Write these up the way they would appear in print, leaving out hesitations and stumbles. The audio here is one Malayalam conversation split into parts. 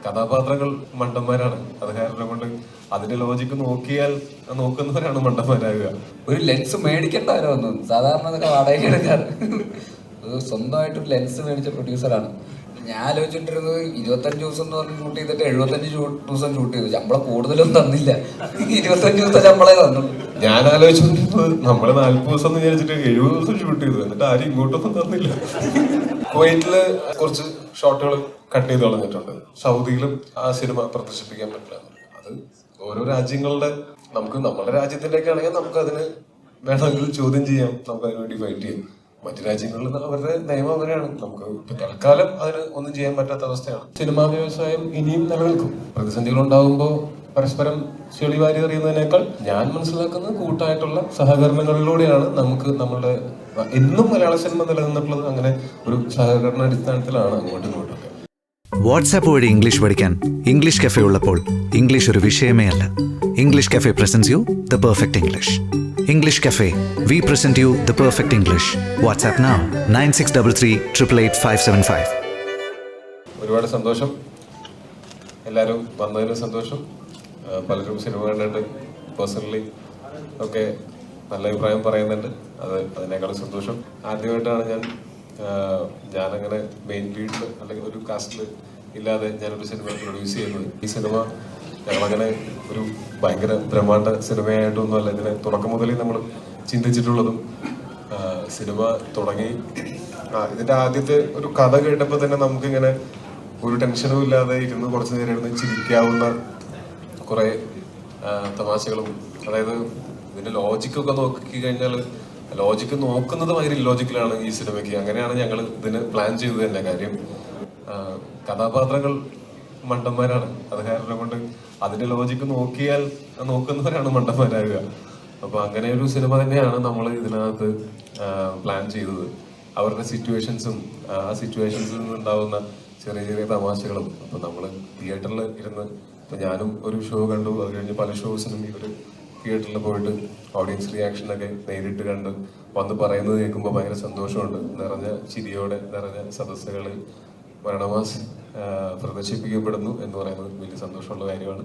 കഥാപാത്രങ്ങൾ മണ്ടന്മാരാണ്. അത് കാരണം കൊണ്ട് അതിന്റെ ലോജിക്ക് നോക്കുന്നവരാണ് മണ്ടന്മാരാകുക. ഒരു ലെൻസ് മേടിക്കേണ്ടവരോ ഒന്നും സാധാരണ ഇതൊക്കെ വാടകയ്ക്ക് എടുക്കാറ്. സ്വന്തമായിട്ടൊരു ലെൻസ് മേടിച്ച പ്രൊഡ്യൂസറാണ്. ഞാൻ ആലോചിച്ചിട്ടിരുന്നത് 25 ദിവസം എന്ന് പറഞ്ഞ് ഷൂട്ട് ചെയ്തിട്ട് 75 ദിവസം ഷൂട്ട് ചെയ്തു. ശമ്പളം കൂടുതലൊന്നും തന്നില്ല, 25 ദിവസം ശമ്പളേ തന്നുള്ളൂ. ഞാൻ ആലോചിച്ചിരുന്നത് നമ്മള് 40 ദിവസം എന്ന് വിചാരിച്ചിട്ട് 70 ദിവസം ഷൂട്ട് ചെയ്തു, എന്നിട്ട് ആരും ഇങ്ങോട്ടൊന്നും തന്നില്ല. കുവൈറ്റില് കുറച്ച് ഷോട്ടുകൾ കട്ട് ചെയ്ത് കളഞ്ഞിട്ടുണ്ട്. സൗദിയിലും ആ സിനിമ പ്രദർശിപ്പിക്കാൻ പറ്റില്ല. അത് ഓരോ രാജ്യങ്ങളുടെ, നമ്മുടെ രാജ്യത്തിലേക്ക് ആണെങ്കിൽ നമുക്ക് അതിന് വേണമെങ്കിൽ ചോദ്യം ചെയ്യാം, നമുക്ക് അതിനു വേണ്ടി ഫൈറ്റ് ചെയ്യാം. മറ്റു രാജ്യങ്ങളിൽ അവരുടെ നിയമം അവരാണ്. നമുക്ക് തൽക്കാലം അതിന് ഒന്നും ചെയ്യാൻ പറ്റാത്ത അവസ്ഥയാണ്. സിനിമാ വ്യവസായം ഇനിയും നിലനിൽക്കും. പ്രതിസന്ധികൾ ഉണ്ടാകുമ്പോൾ പരസ്പരം ചെളിവാരി എറിയുന്നതിനേക്കാൾ ഞാൻ മനസ്സിലാക്കുന്നത് കൂട്ടായിട്ടുള്ള സഹകരണങ്ങളിലൂടെയാണ് നമുക്ക് നമ്മളുടെ എന്നും മലയാള സിനിമ നിലനിന്നിട്ടുള്ളത്. അങ്ങനെ ഒരു സഹകരണ അടിസ്ഥാനത്തിലാണ് അങ്ങോട്ടും ഇങ്ങോട്ടൊക്കെ. വാട്സാപ്പ് വഴി ഇംഗ്ലീഷ് പഠിക്കാൻ ഇംഗ്ലീഷ് കഫേ ഉള്ളപ്പോൾ ഇംഗ്ലീഷ് ഒരു വിഷയമേ അല്ല. English cafe presents you the perfect English. English Cafe. We present you the perfect English. WhatsApp now 9633 888 575. ഒരുപാട് സന്തോഷം, എല്ലാവരും വന്നതിന് സന്തോഷം. പലരും സിനിമ കണ്ടിട്ട് പേഴ്സണലി ഒക്കെ നല്ല അഭിപ്രായം പറയുന്നുണ്ട്. അതിനേക്കാളും സന്തോഷം. ആദ്യമായിട്ടാണ് ഞാനങ്ങനെ മെയിൻ ലീഡിൽ അല്ലെങ്കിൽ ഒരു കാസ്റ്റിൽ ഇല്ലാതെ ഞാനൊരു സിനിമ പ്രൊഡ്യൂസ് ചെയ്യുന്നത്. ഈ സിനിമ ഞങ്ങളങ്ങനെ ഒരു ഭയങ്കര ബ്രഹ്മാണ്ഡ സിനിമയായിട്ടൊന്നുമല്ല ഇതിനെ തുടക്കം മുതലേ നമ്മൾ ചിന്തിച്ചിട്ടുള്ളതും. സിനിമ തുടങ്ങി ഇതിന്റെ ആദ്യത്തെ ഒരു കഥ കേട്ടപ്പോൾ തന്നെ നമുക്കിങ്ങനെ ഒരു ടെൻഷനും ഇല്ലാതെ ഇരുന്ന് കുറച്ചു നേരം ഇരുന്ന് ചിരിക്കാവുന്ന കുറെ തമാശകളും, അതായത് ഇതിന്റെ ലോജിക്കൊക്കെ നോക്കി കഴിഞ്ഞാൽ ലോജിക്ക് നോക്കുന്നത് ഭയങ്കര ഇല്ലോജിക്കലാണ് ഈ സിനിമയ്ക്ക്. അങ്ങനെയാണ് ഞങ്ങൾ ഇതിന് പ്ലാൻ ചെയ്തത് തന്നെ. കാര്യം കഥാപാത്രങ്ങൾ മണ്ടന്മാരാണ്. അത് കാരണം കൊണ്ട് അതിന്റെ ലോജിക്ക് നോക്കുന്നവരാണ് മണ്ടന്മാരാകുക. അപ്പൊ അങ്ങനെ ഒരു സിനിമ തന്നെയാണ് നമ്മൾ ഇതിനകത്ത് പ്ലാൻ ചെയ്തത്. അവരുടെ സിറ്റുവേഷൻസും ആ സിറ്റുവേഷൻസിൽ നിന്നുണ്ടാവുന്ന ചെറിയ ചെറിയ തമാശകളും. അപ്പൊ നമ്മള് തിയേറ്ററിൽ ഇരുന്ന്, ഇപ്പൊ ഞാനും ഒരു ഷോ കണ്ടു, അത് കഴിഞ്ഞ് പല ഷോസിനും ഇവര് തിയേറ്ററിൽ പോയിട്ട് ഓഡിയൻസ് റിയാക്ഷൻ ഒക്കെ നേരിട്ട് കണ്ട് വന്ന് പറയുന്നത് കേൾക്കുമ്പോൾ ഭയങ്കര സന്തോഷമുണ്ട്. നിറഞ്ഞ ചിരിയോടെ നിറഞ്ഞ സദസ്സുകളിൽ മരണമാസ് പ്രദർശിപ്പിക്കപ്പെടുന്നു എന്ന് പറയുന്നത് വലിയ സന്തോഷമുള്ള കാര്യമാണ്.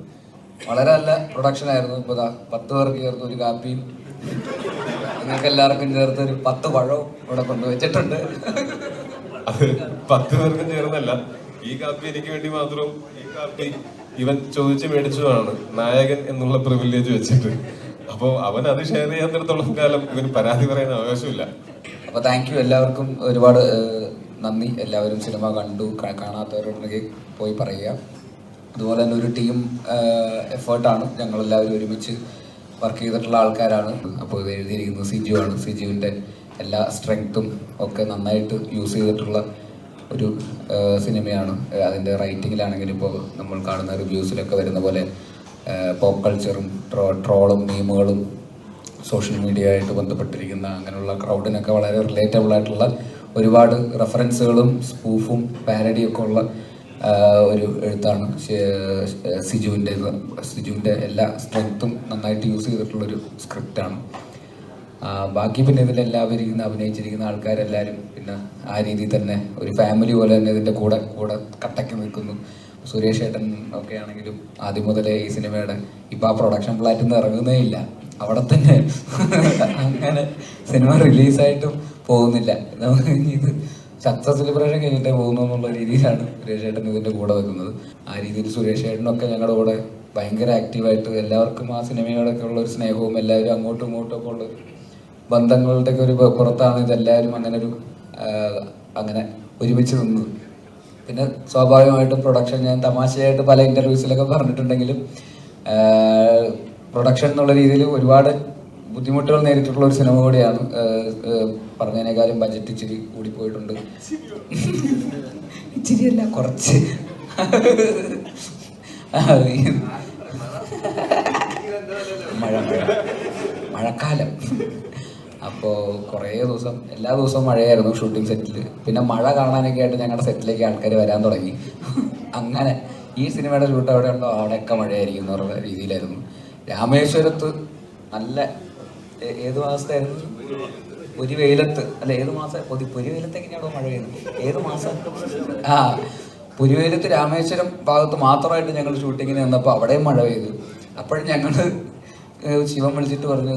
വളരെ നല്ല പ്രൊഡക്ഷൻ ആയിരുന്നു. ഇപ്പൊ 10 പേർക്ക് ചേർത്ത് ഒരു കാപ്പിയും നിങ്ങൾക്ക് എല്ലാവർക്കും ചേർത്ത് ഒരു 10 പഴവും ഇവിടെ കൊണ്ടുവച്ചിട്ടുണ്ട്. അത് 10 പേർക്കും ചേർന്നല്ല, ഈ കാപ്പി എനിക്ക് വേണ്ടി മാത്രം. ഈ കാപ്പി ഇവൻ ചോദിച്ച് മേടിച്ചതാണ്, നായകൻ എന്നുള്ള പ്രിവിലേജ് വെച്ചിട്ട്. അപ്പൊ അവൻ അത് ഷെയർ ചെയ്യാത്തിടത്തോളം കാലം ഇവന് പരാതി പറയാൻ അവകാശമില്ല. അപ്പൊ താങ്ക് യു, എല്ലാവർക്കും ഒരുപാട് നന്ദി. എല്ലാവരും സിനിമ കണ്ടു, കാണാത്തവരുണ്ടെങ്കിൽ പോയി പറയുക. അതുപോലെ തന്നെ ഒരു ടീം എഫേർട്ടാണ്. ഞങ്ങളെല്ലാവരും ഒരുമിച്ച് വർക്ക് ചെയ്തിട്ടുള്ള ആൾക്കാരാണ്. അപ്പോൾ ഇത് എഴുതിയിരിക്കുന്നത് സിജു ആണ്. സിജുവിൻ്റെ എല്ലാ സ്ട്രെങ്ത്തും ഒക്കെ നന്നായിട്ട് യൂസ് ചെയ്തിട്ടുള്ള ഒരു സിനിമയാണ്. അതിൻ്റെ റൈറ്റിങ്ങിലാണെങ്കിലും ഇപ്പോൾ നമ്മൾ കാണുന്ന റിവ്യൂസിലൊക്കെ വരുന്ന പോലെ പോപ്പ് കൾച്ചറും ട്രോളും മീമുകളും സോഷ്യൽ മീഡിയ ആയിട്ട് ബന്ധപ്പെട്ടിരിക്കുന്ന അങ്ങനെയുള്ള ക്രൗഡിനൊക്കെ വളരെ റിലേറ്റബിൾ ആയിട്ടുള്ള ഒരുപാട് റെഫറൻസുകളും സ്പൂഫും പാരഡിയൊക്കെ ഉള്ള ഒരു എഴുത്താണ് സിജുവിൻ്റെ എല്ലാ സ്ട്രെങ്ത്തും നന്നായിട്ട് യൂസ് ചെയ്തിട്ടുള്ളൊരു സ്ക്രിപ്റ്റാണ്. ബാക്കി പിന്നെ ഇതിലെല്ലാവരും അഭിനയിച്ചിരിക്കുന്ന ആൾക്കാരെല്ലാവരും പിന്നെ ആ രീതിയിൽ തന്നെ ഒരു ഫാമിലി പോലെ തന്നെ ഇതിൻ്റെ കൂടെ കട്ടയ്ക്ക് നിൽക്കുന്നു. സുരേഷ് ഏട്ടൻ ഒക്കെ ആണെങ്കിലും ആദ്യം മുതലേ ഈ സിനിമയുടെ ഇപ്പം ആ പ്രൊഡക്ഷൻ ഫ്ലാറ്റിൽ നിന്ന് ഇറങ്ങുന്നേ ഇല്ല, അവിടെ തന്നെ അങ്ങനെ സിനിമ റിലീസായിട്ടും പോകുന്നില്ല. ഇത് സക്സസ് സെലിബ്രേഷൻ കഴിഞ്ഞിട്ടേ പോകുന്നു എന്നുള്ള രീതിയിലാണ് സുരേഷ് ഏട്ടൻ ഇതിൻ്റെ കൂടെ വെക്കുന്നത്. ആ രീതിയിൽ സുരേഷ് ഏട്ടനൊക്കെ ഞങ്ങളുടെ കൂടെ ഭയങ്കര ആക്റ്റീവായിട്ട് എല്ലാവർക്കും ആ സിനിമയോടൊക്കെ ഉള്ള ഒരു സ്നേഹവും എല്ലാവരും അങ്ങോട്ടും ഇങ്ങോട്ടും ഒക്കെ ഉള്ള ബന്ധങ്ങളുടെയൊക്കെ ഒരു പുറത്താണ് ഇതെല്ലാവരും അങ്ങനെ ഒരുമിച്ച് നിന്നത്. പിന്നെ സ്വാഭാവികമായിട്ടും പ്രൊഡക്ഷൻ ഞാൻ തമാശയായിട്ട് പല ഇൻ്റർവ്യൂസിലൊക്കെ പറഞ്ഞിട്ടുണ്ടെങ്കിലും പ്രൊഡക്ഷൻ എന്നുള്ള രീതിയിൽ ഒരുപാട് ബുദ്ധിമുട്ടുകൾ നേരിട്ടിട്ടുള്ള ഒരു സിനിമ കൂടിയാണ്. പറഞ്ഞതിനേക്കാളും ബജറ്റ് ഇച്ചിരി കൂടിപ്പോയിട്ടുണ്ട്. ഇച്ചിരിയല്ല, കുറച്ച്. മഴക്കാലം അപ്പോൾ കുറേ ദിവസം എല്ലാ ദിവസവും മഴയായിരുന്നു ഷൂട്ടിംഗ് സെറ്റിൽ. പിന്നെ മഴ കാണാനൊക്കെ ആയിട്ട് ഞങ്ങളുടെ സെറ്റിലേക്ക് ആൾക്കാർ വരാൻ തുടങ്ങി. അങ്ങനെ ഈ സിനിമയുടെ ഷൂട്ട് എവിടെ ഉണ്ടോ അവിടെയൊക്കെ മഴയായിരിക്കും എന്നുള്ള രീതിയിലായിരുന്നു. രാമേശ്വരത്ത് നല്ല ഏത് മാസത്തായിരുന്നു? ഒരു വെയിലത്ത് അല്ല, ഏത് മാസം? പൊരി വെയിലത്ത് എങ്ങനെയാണോ മഴ പെയ്യുന്നത്? ഏത് മാസം? പുലിവേലത്ത് രാമേശ്വരം ഭാഗത്ത് മാത്രമായിട്ട് ഞങ്ങൾ ഷൂട്ടിങ്ങിന് നിന്നപ്പോൾ അവിടെയും മഴ പെയ്തു. അപ്പോഴും ഞങ്ങൾ ശിവൻ വിളിച്ചിട്ട് പറഞ്ഞു,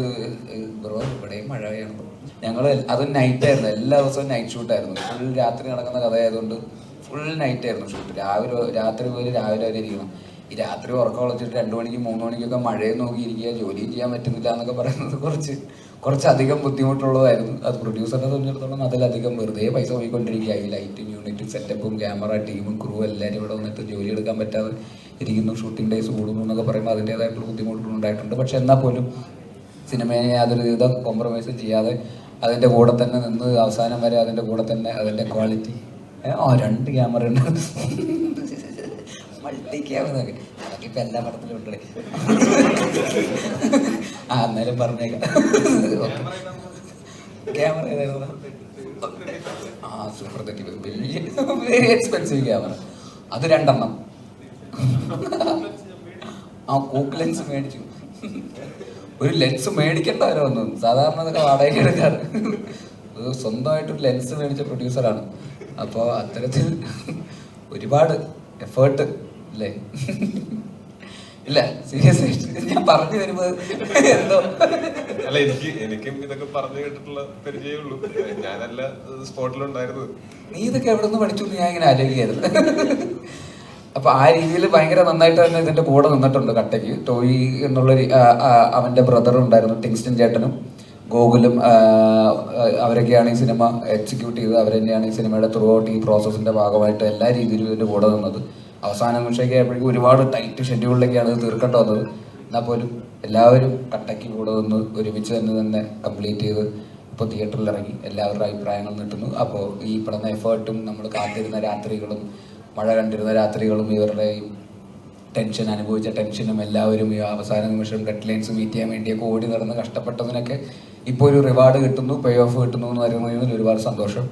ബ്രോ ഇവിടെയും മഴ പെയ്യണം. ഞങ്ങൾ അത് നൈറ്റായിരുന്നു, എല്ലാ ദിവസവും നൈറ്റ് ഷൂട്ടായിരുന്നു. ഫുൾ രാത്രി നടക്കുന്ന കഥയായതുകൊണ്ട് ഫുൾ നൈറ്റായിരുന്നു ഷൂട്ട്. രാത്രി പോയി രാവിലെ വരെ ഇരിക്കണം. ഈ രാത്രി ഉറക്കം കളിച്ചിട്ട് 2 മണിക്ക് 3 മണിക്കൊക്കെ മഴയെ നോക്കിയിരിക്കുക, ജോലിയും ചെയ്യാൻ പറ്റുന്നില്ല എന്നൊക്കെ പറയുന്നത് കുറച്ചധികം ബുദ്ധിമുട്ടുള്ളതായിരുന്നു. അത് പ്രൊഡ്യൂസറിനെ സംബന്ധിച്ചിടത്തോളം അതിലധികം വെറുതെ പൈസ പോയിക്കൊണ്ടിരിക്കുക. ഈ ലൈറ്റും യൂണിറ്റും സെറ്റപ്പും ക്യാമറ ടീമും ക്രൂ എല്ലാവരും ഇവിടെ വന്നിട്ട് ജോലി എടുക്കാൻ പറ്റാതെ ഇരിക്കുന്നു, ഷൂട്ടിംഗ് ഡേയ്സ് കൂടുന്നു എന്നൊക്കെ പറയുമ്പോൾ അതിൻ്റേതായിട്ടുള്ള ബുദ്ധിമുട്ടുകൾ ഉണ്ടായിട്ടുണ്ട്. പക്ഷെ എന്നാൽ പോലും സിനിമയെ യാതൊരു വിധ കോംപ്രമൈസും ചെയ്യാതെ അതിൻ്റെ കൂടെ തന്നെ നിന്ന് അവസാനം വരെ അതിൻ്റെ കൂടെ തന്നെ അതിൻ്റെ ക്വാളിറ്റി 2 ക്യാമറ ഉണ്ട്, മൾട്ടി ക്യാമറ അതൊക്കെ ഇപ്പം എല്ലാ പടത്തിലും ഉണ്ട്. എന്നാലും പറഞ്ഞേക്കാം. ക്യാമറ ഏതായിരുന്നു? സൂപ്പർ 35, വലിയ വെരി എക്സ്പെൻസീവ് ക്യാമറ. അത് 2 എണ്ണം. കൂക്ക് ലെൻസ് മേടിച്ചു. ഒരു ലെൻസ് മേടിക്കേണ്ടവരോ ഒന്നും, സാധാരണ അതൊക്കെ വാടകയ്ക്ക് എടുക്കാറ്. സ്വന്തമായിട്ടൊരു ലെൻസ് മേടിച്ച പ്രൊഡ്യൂസറാണ്. അപ്പോൾ അത്തരത്തിൽ ഒരുപാട് എഫേർട്ട് അല്ലേ? ഇല്ല, സീരിയസ് ആയിട്ട് ഞാൻ പറഞ്ഞു വരുമ്പോൾ എന്തോ അല്ല, എനിക്കും ഇതൊക്കെ പറഞ്ഞു കേട്ടിട്ടുള്ള പരിചയമുള്ളൂ. ഞാനല്ല സ്പോട്ടിലുണ്ടായിരുന്നത്. നീ ഇതൊക്കെ എവിടെ നിന്ന് പഠിച്ചു എന്ന് ഞാൻ ഇങ്ങനെ ആലോചിക്കായിരുന്നു. അപ്പൊ ആ രീതിയിൽ ഭയങ്കര നന്നായിട്ട് തന്നെ ഇതിന്റെ കൂടെ നിന്നിട്ടുണ്ട് കട്ടയ്ക്ക്. ടോയി എന്നുള്ളൊരു അവന്റെ ബ്രദറും ഉണ്ടായിരുന്നു, ടിങ്സ്റ്റൺ ചേട്ടനും ഗോകുലും. അവരൊക്കെയാണ് ഈ സിനിമ എക്സിക്യൂട്ട് ചെയ്തത്. അവർ തന്നെയാണ് ഈ സിനിമയുടെ ത്രൂ ഔട്ട് ഈ പ്രോസസ്സിന്റെ ഭാഗമായിട്ട് എല്ലാ രീതിയിലും ഇതിന്റെ കൂടെ നിന്നത്. അവസാന നിമിഷമൊക്കെ ആയപ്പോഴേക്കും ഒരുപാട് ടൈറ്റ് ഷെഡ്യൂളിലേക്കാണ് ഇത് തീർക്കേണ്ടി വന്നത്. എന്നാൽ പോലും എല്ലാവരും കട്ടയ്ക്ക് കൂടെ നിന്ന് ഒരുമിച്ച് തന്നെ കംപ്ലീറ്റ് ചെയ്ത് ഇപ്പോൾ തിയേറ്ററിൽ ഇറങ്ങി എല്ലാവരുടെ അഭിപ്രായങ്ങൾ നീട്ടുന്നു. അപ്പോൾ ഈ പെടുന്ന എഫേർട്ടും നമ്മൾ കാത്തിരുന്ന രാത്രികളും മഴ കണ്ടിരുന്ന രാത്രികളും ഇവരുടെ ടെൻഷൻ അനുഭവിച്ച ടെൻഷനും എല്ലാവരും ഈ അവസാന നിമിഷം ഡെഡ് ലൈൻസ് മീറ്റ് ചെയ്യാൻ വേണ്ടിയൊക്കെ ഓടി നടന്ന് കഷ്ടപ്പെട്ടതിനൊക്കെ ഇപ്പോൾ ഒരു റിവാർഡ് കിട്ടുന്നു, പേ ഓഫ് കിട്ടുന്നു എന്ന് പറയുന്നതിൽ ഒരുപാട് സന്തോഷം.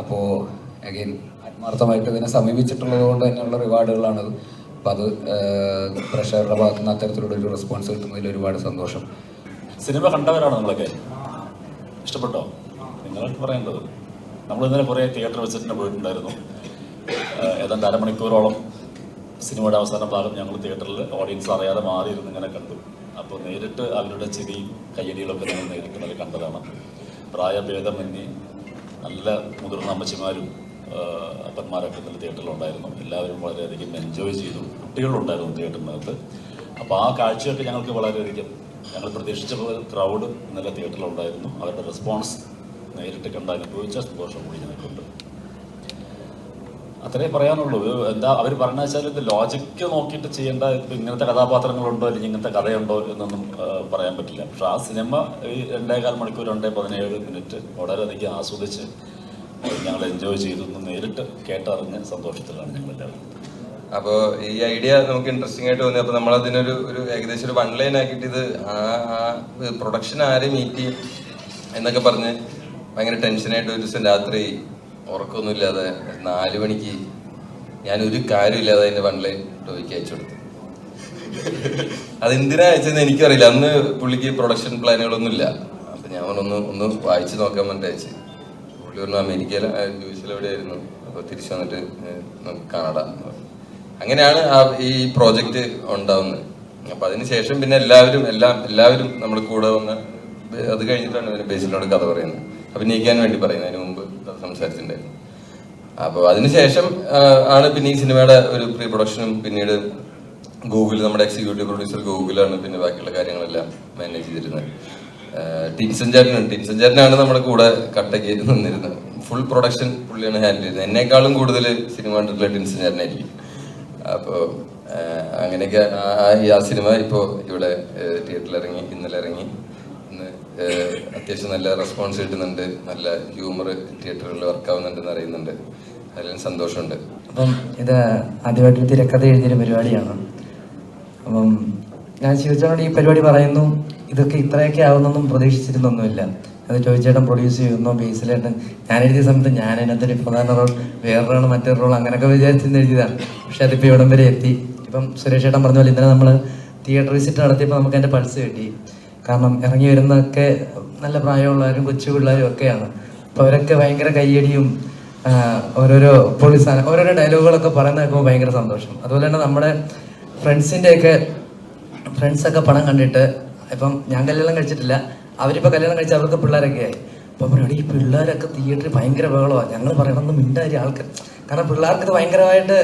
അപ്പോൾ അഗെയിൻ ആത്മാർത്ഥമായിട്ട് ഇതിനെ സമീപിച്ചിട്ടുള്ളത് കൊണ്ട് തന്നെയുള്ള റിവാർഡുകളാണത്. അപ്പോൾ അത് പ്രഷറുടെ ഭാഗത്തു നിന്ന് അത്തരത്തിലുള്ള ഒരു റെസ്പോൺസ് കിട്ടുന്നതിൽ ഒരുപാട് സന്തോഷം. സിനിമ കണ്ടവരാണോ നിങ്ങളൊക്കെ? ഇഷ്ടപ്പെട്ടോ? നിങ്ങളാണ് പറയേണ്ടത്. നമ്മൾ ഇന്നലെ കുറേ തിയേറ്റർ വിസിറ്റിന് പോയിട്ടുണ്ടായിരുന്നു. ഏതാണ്ട് അരമണിക്കൂറോളം സിനിമയുടെ അവസാന ഭാഗം ഞങ്ങൾ തിയേറ്ററിൽ ഓഡിയൻസ് അറിയാതെ മാറിയിരുന്ന് ഇങ്ങനെ കണ്ടു. അപ്പോൾ നേരിട്ട് അവരുടെ ചിരിയും കയ്യടികളൊക്കെ ഞങ്ങൾ നേരിട്ട് നല്ല കണ്ടതാണ്. പ്രായഭേദമന്യേ നല്ല മുതിർന്ന അമ്മച്ചിമാരും അപ്പന്മാരൊക്കെ ഇന്നലെ തിയേറ്ററിലുണ്ടായിരുന്നു. എല്ലാവരും വളരെയധികം എൻജോയ് ചെയ്തു. കുട്ടികളുണ്ടായിരുന്നു തിയേറ്ററിനകത്ത്. അപ്പോൾ ആ കാഴ്ചയൊക്കെ ഞങ്ങൾക്ക് വളരെയധികം ഞങ്ങൾ പ്രതീക്ഷിച്ച ക്രൗഡ് ഇന്നലെ തിയേറ്ററിലുണ്ടായിരുന്നു. അവരുടെ റെസ്പോൺസ് നേരിട്ട് കണ്ട് അനുഭവിച്ച സന്തോഷം കൂടി ഞങ്ങൾക്കുണ്ട്. അത്രേ പറയാനുള്ളൂ. എന്താ അവർ പറഞ്ഞ വെച്ചാൽ ഇത് ലോജിക്ക് നോക്കിയിട്ട് ചെയ്യേണ്ട, ഇപ്പം ഇങ്ങനത്തെ കഥാപാത്രങ്ങളുണ്ടോ അല്ലെങ്കിൽ ഇങ്ങനത്തെ കഥയുണ്ടോ എന്നൊന്നും പറയാൻ പറ്റില്ല. പക്ഷെ ആ സിനിമ ഈ 2.25 മണിക്കൂർ 2:17 വളരെയധികം ആസ്വദിച്ച് ഞങ്ങൾ എൻജോയ് ചെയ്തു. നേരിട്ട് കേട്ടറിഞ്ഞ സന്തോഷത്തിലാണ് ഞങ്ങളെല്ലാവരും. അപ്പോൾ ഈ ഐഡിയ നമുക്ക് ഇൻട്രസ്റ്റിംഗ് ആയിട്ട് തോന്നി. അപ്പോൾ നമ്മളതിനൊരു ഏകദേശം ഒരു 1 ലൈൻ ആക്കിയിട്ട് ഇത് പ്രൊഡക്ഷൻ ആരെ മീറ്റ് ചെയ്യും എന്നൊക്കെ പറഞ്ഞ് ഭയങ്കര ടെൻഷനായിട്ട് ഒരു ദിവസം രാത്രി ഉറക്കമൊന്നുമില്ലാതെ 4 മണിക്ക് ഞാനൊരു കാര്യമില്ലാതെ അതിൻ്റെ 1 ലൈൻ ടോയ്ക്ക് അയച്ചു കൊടുത്തു. അതെന്തിനാ അയച്ചതെന്ന് എനിക്കറിയില്ല. അന്ന് പുള്ളിക്ക് പ്രൊഡക്ഷൻ പ്ലാനുകളൊന്നും ഇല്ല. അപ്പം ഞാൻ ഒന്ന് വായിച്ചു നോക്കാൻ വേണ്ടി അയച്ചു. പുള്ളി പറഞ്ഞു അമേരിക്കയിൽ യുഎസിൽ എവിടെയായിരുന്നു, അപ്പോൾ തിരിച്ചു വന്നിട്ട് കാനഡ. അങ്ങനെയാണ് ഈ പ്രോജക്റ്റ് ഉണ്ടാവുന്നത്. അപ്പം അതിനുശേഷം പിന്നെ എല്ലാവരും നമ്മുടെ കൂടെ വന്ന് അത് കഴിഞ്ഞിട്ടാണ് ഇവര് ബേസിനോട് കഥ പറയുന്നത്, അഭിനയിക്കാൻ വേണ്ടി പറയുന്നത്. അതിന് മുമ്പ് കഥ സംസാരിച്ചിട്ടുണ്ടായിരുന്നു. അപ്പോൾ അതിനുശേഷം ആണ് പിന്നെ ഈ സിനിമയുടെ ഒരു പ്രീ പ്രൊഡക്ഷനും പിന്നീട് ഗൂഗിൾ, നമ്മുടെ എക്സിക്യൂട്ടീവ് പ്രൊഡ്യൂസർ ഗൂഗിളാണ് പിന്നെ ബാക്കിയുള്ള കാര്യങ്ങളെല്ലാം മാനേജ് ചെയ്തിരുന്നത്. ടിൻസൺ ചേട്ടനാണ് നമ്മുടെ കൂടെ കട്ടയ്ക്ക് നിന്നിരുന്നത്. ഫുൾ പ്രൊഡക്ഷൻ പുള്ളിയാണ് ഹാൻഡിൽ ചെയ്തത്. എന്നെക്കാളും കൂടുതൽ സിനിമ കണ്ടിട്ടുള്ള ടിൻസൺ ചേട്ടനായിരിക്കും. അപ്പോൾ അങ്ങനെയൊക്കെ ആ സിനിമ ഇപ്പോൾ ഇവിടെ തിയേറ്ററിൽ ഇറങ്ങി, ഇന്നലെ ഇറങ്ങി. ഇന്ന് അത്യാവശ്യം നല്ല റെസ്പോൺസ് കിട്ടുന്നുണ്ട്, നല്ല ഹ്യൂമർ തിയേറ്ററുകളിൽ വർക്കാവുന്നുണ്ടെന്ന് അറിയുന്നുണ്ട്. അതിലും സന്തോഷമുണ്ട്. അപ്പം ഇത് ആദ്യമായിട്ടൊരു തിരക്കഥ എഴുതിയൊരു പരിപാടിയാണ്. അപ്പം ഞാൻ ശിവചേട്ടനോട് ഈ പരിപാടി പറയുന്നു, ഇതൊക്കെ ഇത്രയൊക്കെ ആവുന്നൊന്നും പ്രതീക്ഷിച്ചിരുന്നൊന്നുമില്ല. അത് ചോദിച്ചേട്ടൻ പ്രൊഡ്യൂസ് ചെയ്യുന്നു, ബേസിലേട്ടൻ. ഞാൻ എഴുതിയ സമയത്ത് ഞാൻ അതിനകത്തൊരു പ്രധാന റോൾ, വേറൊരാൾ മറ്റൊരു റോൾ, അങ്ങനെയൊക്കെ വിചാരിച്ചിരുന്ന് എഴുതിയതാണ്. പക്ഷെ അതിപ്പോൾ ഇവിടം വരെ എത്തി. ഇപ്പം സുരേഷ് ചേട്ടൻ പറഞ്ഞ പോലെ ഇന്നലെ നമ്മൾ തിയേറ്റർ വിസിറ്റ് നടത്തിയപ്പോൾ നമുക്ക് അതിൻ്റെ പൾസ് കിട്ടി. കാരണം ഇറങ്ങി വരുന്നതൊക്കെ നല്ല പ്രായമുള്ളവരും കൊച്ചു പിള്ളേരും ഒക്കെയാണ്. അപ്പോൾ അവരൊക്കെ ഭയങ്കര കയ്യടിയും ഓരോരോ ഓരോരോ ഡയലോഗുകളൊക്കെ പറയുന്ന കേൾക്കുമ്പോൾ ഭയങ്കര സന്തോഷം. അതുപോലെ തന്നെ നമ്മുടെ ഫ്രണ്ട്സൊക്കെ പടം കണ്ടിട്ട്, ഇപ്പം ഞാൻ കല്യാണം കഴിച്ചിട്ടില്ല, അവരിപ്പോൾ കല്യാണം കഴിച്ച അവർക്ക് പിള്ളേരൊക്കെ ആയി. അപ്പം പറയും ഈ പിള്ളേരൊക്കെ തിയേറ്ററിൽ ഭയങ്കര ബഹളമാണ്. ഞങ്ങൾ പറയണമെന്ന് മിണ്ടായി ആൾക്കാർ, കാരണം പിള്ളേർക്ക് ഇത് ഭയങ്കരമായിട്ട്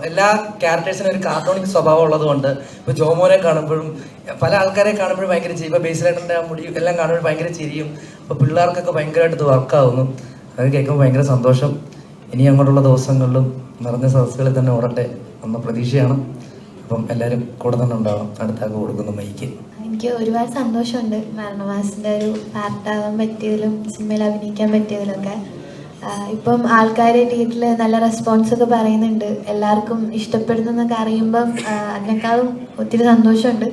എല്ലാ ക്യാരക്ടേഴ്സിനും ഒരു കാർട്ടൂണിക് സ്വഭാവം ഉള്ളതുകൊണ്ട് ഇപ്പോൾ ജോമോനെ കാണുമ്പോഴും പല ആൾക്കാരെ കാണുമ്പോഴും ഭയങ്കര ചിരി, ഇപ്പോൾ ബേസിലേട്ടൻ്റെ മുടി എല്ലാം കാണുമ്പോൾ ഭയങ്കര ചിരിയും. അപ്പോൾ പിള്ളേർക്കൊക്കെ ഭയങ്കരമായിട്ട് ഇത് വർക്കാവുന്നു. അത് കേൾക്കുമ്പോൾ ഭയങ്കര സന്തോഷം. ഇനി അങ്ങോട്ടുള്ള ദിവസങ്ങളിലും നിറഞ്ഞ സദസ്സുകളിൽ തന്നെ ഓടട്ടെ എന്ന പ്രതീക്ഷയാണ്. അപ്പം എല്ലാവരും കൂടെ തന്നെ ഉണ്ടാവണം. അടുത്താക്ക് കൊടുക്കുന്നു മൈക്ക്. എനിക്ക് ഒരുപാട് സന്തോഷമുണ്ട് മരണമാസിൻ്റെ ഒരു പാർട്ടാകാൻ പറ്റിയതിലും സിനിമയിൽ അഭിനയിക്കാൻ പറ്റിയതിലൊക്കെ. ഇപ്പം ആൾക്കാർ തിയേറ്ററിൽ നല്ല റെസ്പോൺസൊക്കെ പറയുന്നുണ്ട്, എല്ലാവർക്കും ഇഷ്ടപ്പെടുന്നു എന്നൊക്കെ അറിയുമ്പം അതിനേക്കാളും ഒത്തിരി സന്തോഷമുണ്ട്.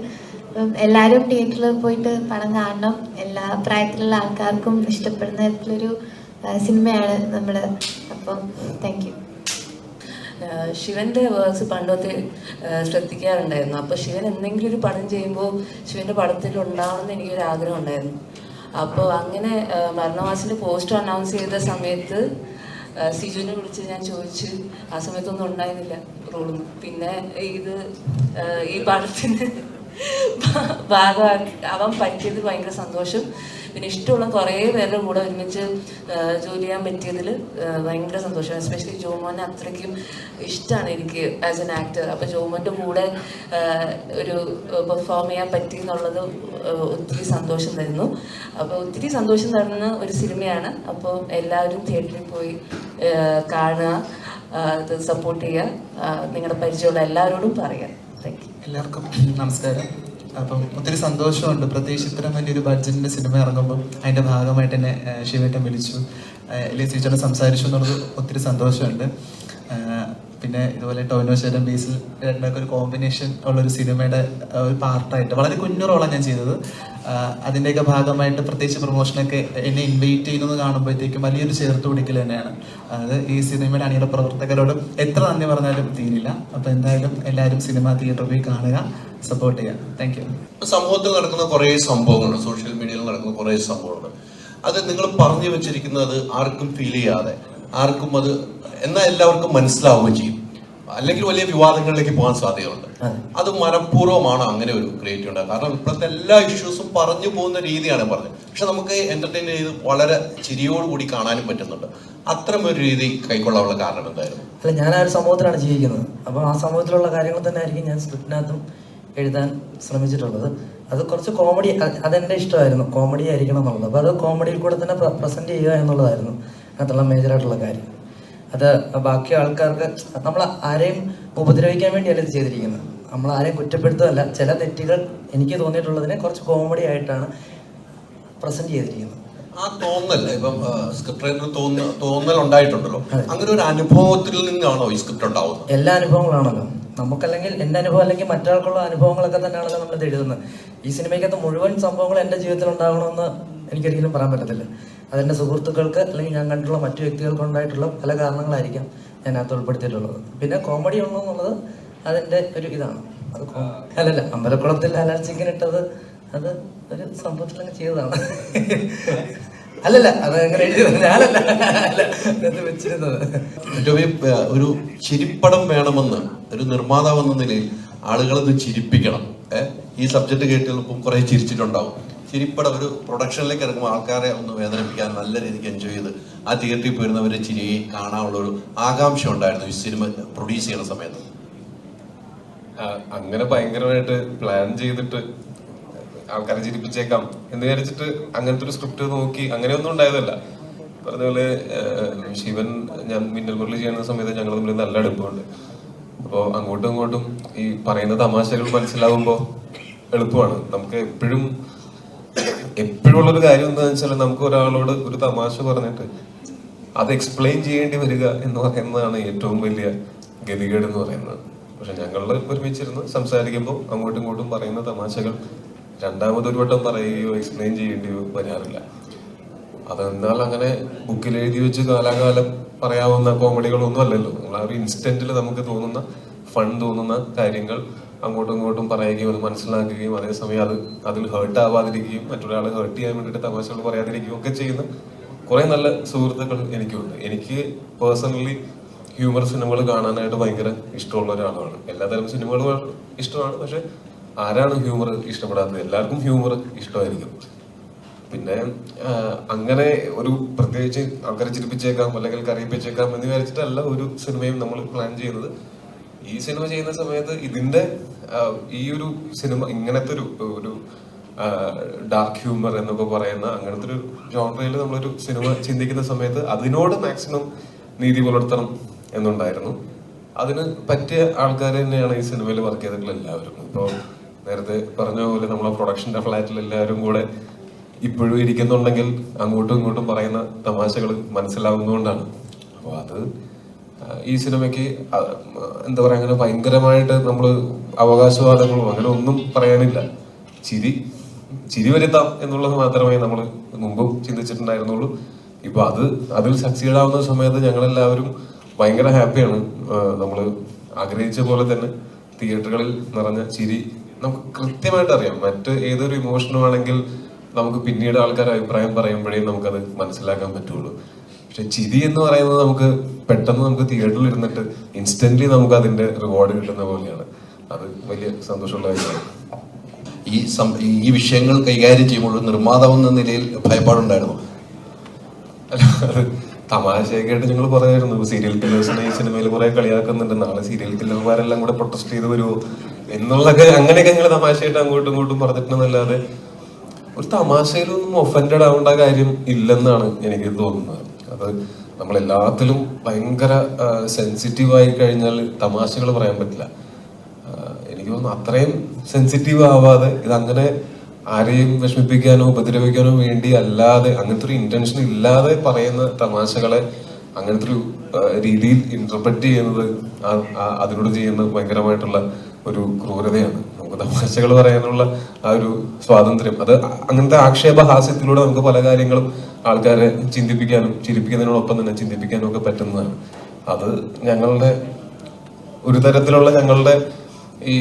അപ്പം എല്ലാവരും തിയേറ്ററിൽ പോയിട്ട് പടം കാണണം. എല്ലാ പ്രായത്തിലുള്ള ആൾക്കാർക്കും ഇഷ്ടപ്പെടുന്ന തരത്തിലൊരു സിനിമയാണ് നമ്മൾ. അപ്പം താങ്ക് യു. ശിവന്റെ വേർഡ്സ് പണ്ടത്തെ ശ്രദ്ധിക്കാറുണ്ടായിരുന്നു. അപ്പോൾ ശിവൻ എന്തെങ്കിലും ഒരു പടം ചെയ്യുമ്പോൾ ശിവന്റെ പടത്തിൽ ഉണ്ടാവണമെന്ന് എനിക്കൊരു ആഗ്രഹം ഉണ്ടായിരുന്നു. അപ്പോൾ അങ്ങനെ മരണവാസിന്റെ പോസ്റ്റർ അനൗൺസ് ചെയ്ത സമയത്ത് സിജുവിനെ വിളിച്ച് ഞാൻ ചോദിച്ചു. ആ സമയത്തൊന്നും ഉണ്ടായിരുന്നില്ല റോളൊന്നും. പിന്നെ ഈ പടത്തിന് ഭാഗമാവാൻ പറ്റിയത് ഭയങ്കര സന്തോഷം. പിന്നെ ഇഷ്ടമുള്ള കുറേ പേരുടെ കൂടെ ഒരുമിച്ച് ജോലി ചെയ്യാൻ പറ്റിയതിൽ ഭയങ്കര സന്തോഷം. എസ്പെഷ്യലി ജോമോനെ അത്രയ്ക്കും ഇഷ്ടമാണ് എനിക്ക് ആസ് എൻ ആക്ടർ. അപ്പോൾ ജോമോൻ്റെ കൂടെ ഒരു പെർഫോം ചെയ്യാൻ പറ്റി എന്നുള്ളത് ഒത്തിരി സന്തോഷം തരുന്നു. അപ്പോൾ ഒത്തിരി സന്തോഷം തരുന്ന ഒരു സിനിമയാണ്. അപ്പോൾ എല്ലാവരും തിയേറ്ററിൽ പോയി കാണുക, അത് സപ്പോർട്ട് ചെയ്യുക. നിങ്ങളുടെ പരിചയമുള്ള എല്ലാവരോടും പറയുക. Thank you. എല്ലാവർക്കും നമസ്കാരം. അപ്പം ഒത്തിരി സന്തോഷമുണ്ട്, പ്രത്യേകിച്ച് ഇത്രയും വലിയൊരു ബഡ്ജറ്റിൻ്റെ സിനിമ ഇറങ്ങുമ്പം അതിൻ്റെ ഭാഗമായിട്ട് എന്നെ ശിവേട്ടൻ വിളിച്ചു, ചേച്ചോട് സംസാരിച്ചു എന്നുള്ളത് ഒത്തിരി സന്തോഷമുണ്ട്. പിന്നെ ഇതുപോലെ ടോവിനോ ചേട്ടൻ ബേസിൽ ചേട്ടനൊക്കെ ഒരു കോമ്പിനേഷൻ ഉള്ളൊരു സിനിമയുടെ ഒരു പാർട്ടായിട്ട് വളരെ കുഞ്ഞു റോളാണ് ഞാൻ ചെയ്തത്. അതിൻ്റെയൊക്കെ ഭാഗമായിട്ട് പ്രത്യേകിച്ച് പ്രൊമോഷനൊക്കെ എന്നെ ഇൻവൈറ്റ് ചെയ്യുന്നത് കാണുമ്പോഴത്തേക്കും വലിയൊരു ചേർത്ത് പിടിക്കൽ തന്നെയാണ്. അത് ഈ സിനിമയുടെ അണിയറ പ്രവർത്തകരോട് എത്ര നന്ദി പറഞ്ഞാലും തീരില്ല. അപ്പോൾ എന്തായാലും എല്ലാവരും സിനിമ തിയേറ്ററിൽ പോയി കാണുക, സപ്പോർട്ട് ചെയ്യുക. Thank you. സമൂഹത്തിൽ നടക്കുന്ന കുറേ സംഭവങ്ങളുണ്ട്, സോഷ്യൽ മീഡിയയിൽ നടക്കുന്ന കുറേ സംഭവങ്ങളുണ്ട്. അത് നിങ്ങൾ പറഞ്ഞു വെച്ചിരിക്കുന്നത് ആർക്കും ഫീൽ ചെയ്യാതെ, ആർക്കും അത് എന്നാൽ എല്ലാവർക്കും മനസ്സിലാവുകയും ചെയ്യും, അല്ലെങ്കിൽ വലിയ വിവാദങ്ങളിലേക്ക് പോകാൻ സാധ്യതയുണ്ട്. അത് മനഃപൂർവ്വമാണ് അങ്ങനെ ഒരു ക്രിയേറ്റ് ഉണ്ടാകുക. കാരണം ഇപ്പോഴത്തെ എല്ലാ ഇഷ്യൂസും പറഞ്ഞു പോകുന്ന രീതിയാണ് പറഞ്ഞത്. പക്ഷെ നമുക്ക് എന്റർടൈൻ ചെയ്ത് വളരെ ചിരിയോടുകൂടി കാണാനും പറ്റുന്നുണ്ട്. അത്തരം ഒരു രീതി കൈക്കൊള്ളാനുള്ള കാരണം എന്തായിരുന്നു? അല്ല, ഞാൻ ആ ഒരു സമൂഹത്തിലാണ് ജീവിക്കുന്നത്. അപ്പം ആ സമൂഹത്തിലുള്ള കാര്യങ്ങൾ തന്നെ ആയിരിക്കും ഞാൻ സ്ക്രിപ്റ്റിനകത്തും എഴുതാൻ ശ്രമിച്ചിട്ടുള്ളത്. അത് കുറച്ച് കോമഡി, അതെൻ്റെ ഇഷ്ടമായിരുന്നു, കോമഡി ആയിരിക്കണം എന്നുള്ളത്. അപ്പോൾ അത് കോമഡിയിൽ കൂടെ തന്നെ പ്രസൻറ്റ് ചെയ്യുക എന്നുള്ളതായിരുന്നു അതിനുള്ള മേജറായിട്ടുള്ള കാര്യം. അത് ബാക്കി ആൾക്കാർക്ക് നമ്മൾ ആരെയും ഉപദ്രവിക്കാൻ വേണ്ടിയല്ല ഇത് ചെയ്തിരിക്കുന്നത്, നമ്മൾ ആരെയും കുറ്റപ്പെടുത്തുകയല്ല. ചില തെറ്റുകൾ എനിക്ക് തോന്നിയിട്ടുള്ളതിനെ കുറച്ച് കോമഡി ആയിട്ടാണ് പ്രസന്റ് ചെയ്തിരിക്കുന്നത്. ആ തോന്നല്ലേ ഇപ്പം സ്ക്രിപ്റ്റ് റൈറ്റർ തോന്നൽ ഉണ്ടായിട്ടുണ്ടല്ലോ, അങ്ങനെ ഒരു അനുഭവത്തിൽ നിന്നാണോ ഈ സ്ക്രിപ്റ്റ് ഉണ്ടാവുന്നത്? എല്ലാ അനുഭവങ്ങളാണല്ലോ നമുക്കല്ലെങ്കിൽ, എൻ്റെ അനുഭവം അല്ലെങ്കിൽ മറ്റൊരാൾക്കുള്ള അനുഭവങ്ങളൊക്കെ തന്നെയാണല്ലോ നമ്മളിത് എഴുതുന്നത്. ഈ സിനിമയ്ക്കകത്ത് മുഴുവൻ സംഭവങ്ങൾ എൻ്റെ ജീവിതത്തിൽ ഉണ്ടാവണമെന്ന് എനിക്കൊരിക്കലും പറയാൻ പറ്റത്തില്ല. അതെൻ്റെ സുഹൃത്തുക്കൾക്ക് അല്ലെങ്കിൽ ഞാൻ കണ്ടുള്ള മറ്റു വ്യക്തികൾക്ക് ഉണ്ടായിട്ടുള്ള പല കാരണങ്ങളായിരിക്കാം ഞാനകത്ത് ഉൾപ്പെടുത്തിയിട്ടുള്ളത്. പിന്നെ കോമഡി ഉള്ളൂ എന്നുള്ളത് അതിൻ്റെ ഒരു ഇതാണ്. അത് അല്ലല്ല, അമ്പലക്കുളത്തിൽ ഹലാൽ ചിക്കൻ ഇട്ടത് അത് ഒരു സംഭവത്തിൽ അങ്ങ് ചെയ്തതാണ്. അല്ലല്ല, അത് അങ്ങനെ എഴുതിയത് ഞാനല്ല, അത് വെച്ചിരുന്നത്. ഒരു ചിരിപ്പടം വേണമെന്ന് ഒരു നിർമ്മാതാവെന്ന നിലയിൽ ആളുകളത് ചിരിപ്പിക്കണം. ഈ സബ്ജക്ട് കേട്ടുകൾക്കും കുറെ ചിരിച്ചിട്ടുണ്ടാവും. ചിരിപ്പടം ഒരു പ്രൊഡക്ഷനിലേക്ക് ഇറങ്ങുമ്പോൾ ആൾക്കാരെ ഒന്ന് വേദനിപ്പിക്കാൻ നല്ല രീതിക്ക് എൻജോയ് ചെയ്ത് ആ തിയേറ്ററിൽ പോയിരുന്നവരെ ചിരിയെ കാണാനുള്ള ഒരു ആകാംക്ഷ ഉണ്ടായിരുന്നു ഈ സിനിമ പ്രൊഡ്യൂസ് ചെയ്യുന്ന സമയത്ത്. അങ്ങനെ ഭയങ്കരമായിട്ട് പ്ലാൻ ചെയ്തിട്ട് ആൾക്കാരെ ചിരിപ്പിച്ചേക്കാം എന്ന് വിചാരിച്ചിട്ട് അങ്ങനത്തെ ഒരു സ്ക്രിപ്റ്റ് നോക്കി അങ്ങനെയൊന്നും ഉണ്ടായതല്ല. പറഞ്ഞ പോലെ ശിവൻ ഞാൻ മിന്നൽ മുരളി ചെയ്യുന്ന സമയത്ത് ഞങ്ങൾ തമ്മിൽ നല്ല അടുപ്പമുണ്ട്. അപ്പോൾ അങ്ങോട്ടും ഇങ്ങോട്ടും ഈ പറയുന്ന തമാശകൾ മനസ്സിലാവുമ്പോൾ എളുപ്പമാണ്. നമുക്ക് എപ്പോഴും ഉള്ളൊരു കാര്യം എന്താണെന്ന് വെച്ചാൽ നമുക്ക് ഒരാളോട് ഒരു തമാശ പറഞ്ഞിട്ട് അത് എക്സ്പ്ലെയിൻ ചെയ്യേണ്ടി വരിക എന്ന് പറയുന്നതാണ് ഏറ്റവും വലിയ ഗതികേട് എന്ന് പറയുന്നത്. പക്ഷെ ഞങ്ങൾ ഒരുമിച്ചിരുന്ന് സംസാരിക്കുമ്പോൾ അങ്ങോട്ടും ഇങ്ങോട്ടും പറയുന്ന തമാശകൾ രണ്ടാമതൊരു വട്ടം പറയുകയോ എക്സ്പ്ലെയിൻ ചെയ്യേണ്ടിയോ വരാറില്ല. അതെന്നാൽ അങ്ങനെ ബുക്കിൽ എഴുതി വെച്ച് കാലാകാലം പറയാവുന്ന കോമഡികളൊന്നും അല്ലല്ലോ. നമ്മൾ ആ ഒരു ഇൻസ്റ്റന്റിൽ നമുക്ക് തോന്നുന്ന ഫൺ തോന്നുന്ന കാര്യങ്ങൾ അങ്ങോട്ടും ഇങ്ങോട്ടും പറയുകയും അത് മനസ്സിലാക്കുകയും അതേസമയം അതിൽ ഹേർട്ട് ആവാതിരിക്കുകയും മറ്റൊരാളെ ഹേർട്ട് ചെയ്യാൻ വേണ്ടിയിട്ട് തമാശകൾ പറയാതിരിക്കുകയും ഒക്കെ ചെയ്യുന്ന കുറെ നല്ല സുഹൃത്തുക്കൾ എനിക്കുണ്ട്. എനിക്ക് പേഴ്സണലി ഹ്യൂമർ സിനിമകൾ കാണാനായിട്ട് ഭയങ്കര ഇഷ്ടമുള്ള ഒരാളാണ്. എല്ലാതരം സിനിമകളും ഇഷ്ടമാണ്. പക്ഷെ ആരാണ് ഹ്യൂമർ ഇഷ്ടപ്പെടാത്തത്? എല്ലാവർക്കും ഹ്യൂമർ ഇഷ്ടമായിരിക്കും. പിന്നെ അങ്ങനെ ഒരു പ്രത്യേകിച്ച് ആൾക്കാരെ ചിരിപ്പിച്ചേക്കാം അല്ലെങ്കിൽ കരയിപ്പിച്ചേക്കാം എന്ന് വിചാരിച്ചിട്ടല്ല ഒരു സിനിമയും നമ്മൾ പ്ലാൻ ചെയ്യുന്നത്. ഈ സിനിമ ചെയ്യുന്ന സമയത്ത് ഇതിന്റെ ഈ ഒരു സിനിമ ഇങ്ങനത്തെ ഒരു ഡാർക്ക് ഹ്യൂമർ എന്നൊക്കെ പറയുന്ന അങ്ങനത്തെ ഒരു ജോൺറയിൽ നമ്മളൊരു സിനിമ ചിന്തിക്കുന്ന സമയത്ത് അതിനോട് മാക്സിമം നീതി പുലർത്തണം എന്നുണ്ടായിരുന്നു. അതിന് പറ്റിയ ആൾക്കാർ തന്നെയാണ് ഈ സിനിമയിൽ വർക്ക് ചെയ്തിട്ടുള്ള എല്ലാവരും. ഇപ്പോൾ നേരത്തെ പറഞ്ഞ പോലെ നമ്മളെ പ്രൊഡക്ഷന്റെ ഫ്ലാറ്റിൽ എല്ലാവരും കൂടെ ഇപ്പോഴും ഇരിക്കുന്നുണ്ടെങ്കിൽ അങ്ങോട്ടും ഇങ്ങോട്ടും പറയുന്ന തമാശകൾ മനസ്സിലാവുന്നതുകൊണ്ടാണ്. അപ്പോൾ അത് ഈ സിനിമയ്ക്ക് എന്താ പറയാ, അങ്ങനെ ഭയങ്കരമായിട്ട് നമ്മൾ അവകാശവാദങ്ങളോ അങ്ങനെ ഒന്നും പറയാനില്ല. ചിരി വരുത്താം എന്നുള്ളത് മാത്രമേ നമ്മൾ മുമ്പും ചിന്തിച്ചിട്ടുണ്ടായിരുന്നുള്ളൂ. ഇപ്പൊ അതിൽ സക്സീഡ് ആവുന്ന സമയത്ത് ഞങ്ങളെല്ലാവരും ഭയങ്കര ഹാപ്പിയാണ്. നമ്മൾ ആഗ്രഹിച്ച പോലെ തന്നെ തിയേറ്ററുകളിൽ നിറഞ്ഞ ചിരി നമുക്ക് കൃത്യമായിട്ട് അറിയാം. മറ്റ് ഏതൊരു ഇമോഷനും ആണെങ്കിൽ നമുക്ക് പിന്നീട് ആൾക്കാർ അഭിപ്രായം പറയുമ്പോഴേ നമുക്കത് മനസ്സിലാക്കാൻ പറ്റുള്ളൂ. പക്ഷെ ചിരി എന്ന് പറയുന്നത് നമുക്ക് പെട്ടെന്ന് നമുക്ക് തിയേറ്ററിൽ ഇരുന്നിട്ട് ഇൻസ്റ്റന്റ്ലി നമുക്ക് അതിന്റെ റിവാർഡ് കിട്ടുന്ന പോലെയാണ്. അത് വലിയ സന്തോഷമുള്ള കാര്യമാണ്. ഈ വിഷയങ്ങൾ കൈകാര്യം ചെയ്യുമ്പോൾ നിർമ്മാതാവെന്ന നിലയിൽ ഭയപ്പാടുണ്ടായിരുന്നു? അല്ല, അത് തമാശയൊക്കെ ആയിട്ട് ഞങ്ങൾ പറയായിരുന്നു. സീരിയൽ കില്ലേഴ്സിനെ ഈ സിനിമയിൽ കുറെ കളിയാക്കുന്നുണ്ട്. നാളെ സീരിയൽ കില്ലർമാരെല്ലാം കൂടെ പ്രൊട്ടസ്റ്റ് ചെയ്ത് വരുമോ എന്നുള്ളതൊക്കെ അങ്ങനെയൊക്കെ ഞങ്ങൾ തമാശയായിട്ട് അങ്ങോട്ടും ഇങ്ങോട്ടും പറഞ്ഞിട്ടുണ്ടെന്നല്ലാതെ ഒരു തമാശയിലൊന്നും ഒഫൻഡഡ് ആവേണ്ട കാര്യം ഇല്ലെന്നാണ് എനിക്ക് തോന്നുന്നത്. അത് നമ്മളെല്ലാത്തിലും ഭയങ്കര സെൻസിറ്റീവ് ആയി കഴിഞ്ഞാൽ തമാശകൾ പറയാൻ പറ്റില്ല. എനിക്ക് തോന്നുന്നു അത്രയും സെൻസിറ്റീവ് ആവാതെ ഇതങ്ങനെ ആരെയും വിഷമിപ്പിക്കാനോ ഉപദ്രവിക്കാനോ വേണ്ടി അല്ലാതെ അങ്ങനത്തെ ഒരു ഇന്റൻഷൻ ഇല്ലാതെ പറയുന്ന തമാശകളെ അങ്ങനത്തെ ഒരു രീതിയിൽ ഇന്റർപ്രറ്റ് ചെയ്യുന്നത് അതിനോട് ചെയ്യുന്ന ഭയങ്കരമായിട്ടുള്ള ഒരു ക്രൂരതയാണ്. നമുക്ക് തമാശകൾ പറയാനുള്ള ആ ഒരു സ്വാതന്ത്ര്യം, അത് അങ്ങനത്തെ ആക്ഷേപഹാസ്യത്തിലൂടെ നമുക്ക് പല കാര്യങ്ങളും ആൾക്കാരെ ചിന്തിപ്പിക്കാനും ചിരിപ്പിക്കുന്നതിനോടൊപ്പം തന്നെ ചിന്തിപ്പിക്കാനും ഒക്കെ പറ്റുന്നതാണ്. അത് ഞങ്ങളുടെ ഒരു തരത്തിലുള്ള ഞങ്ങളുടെ ഈ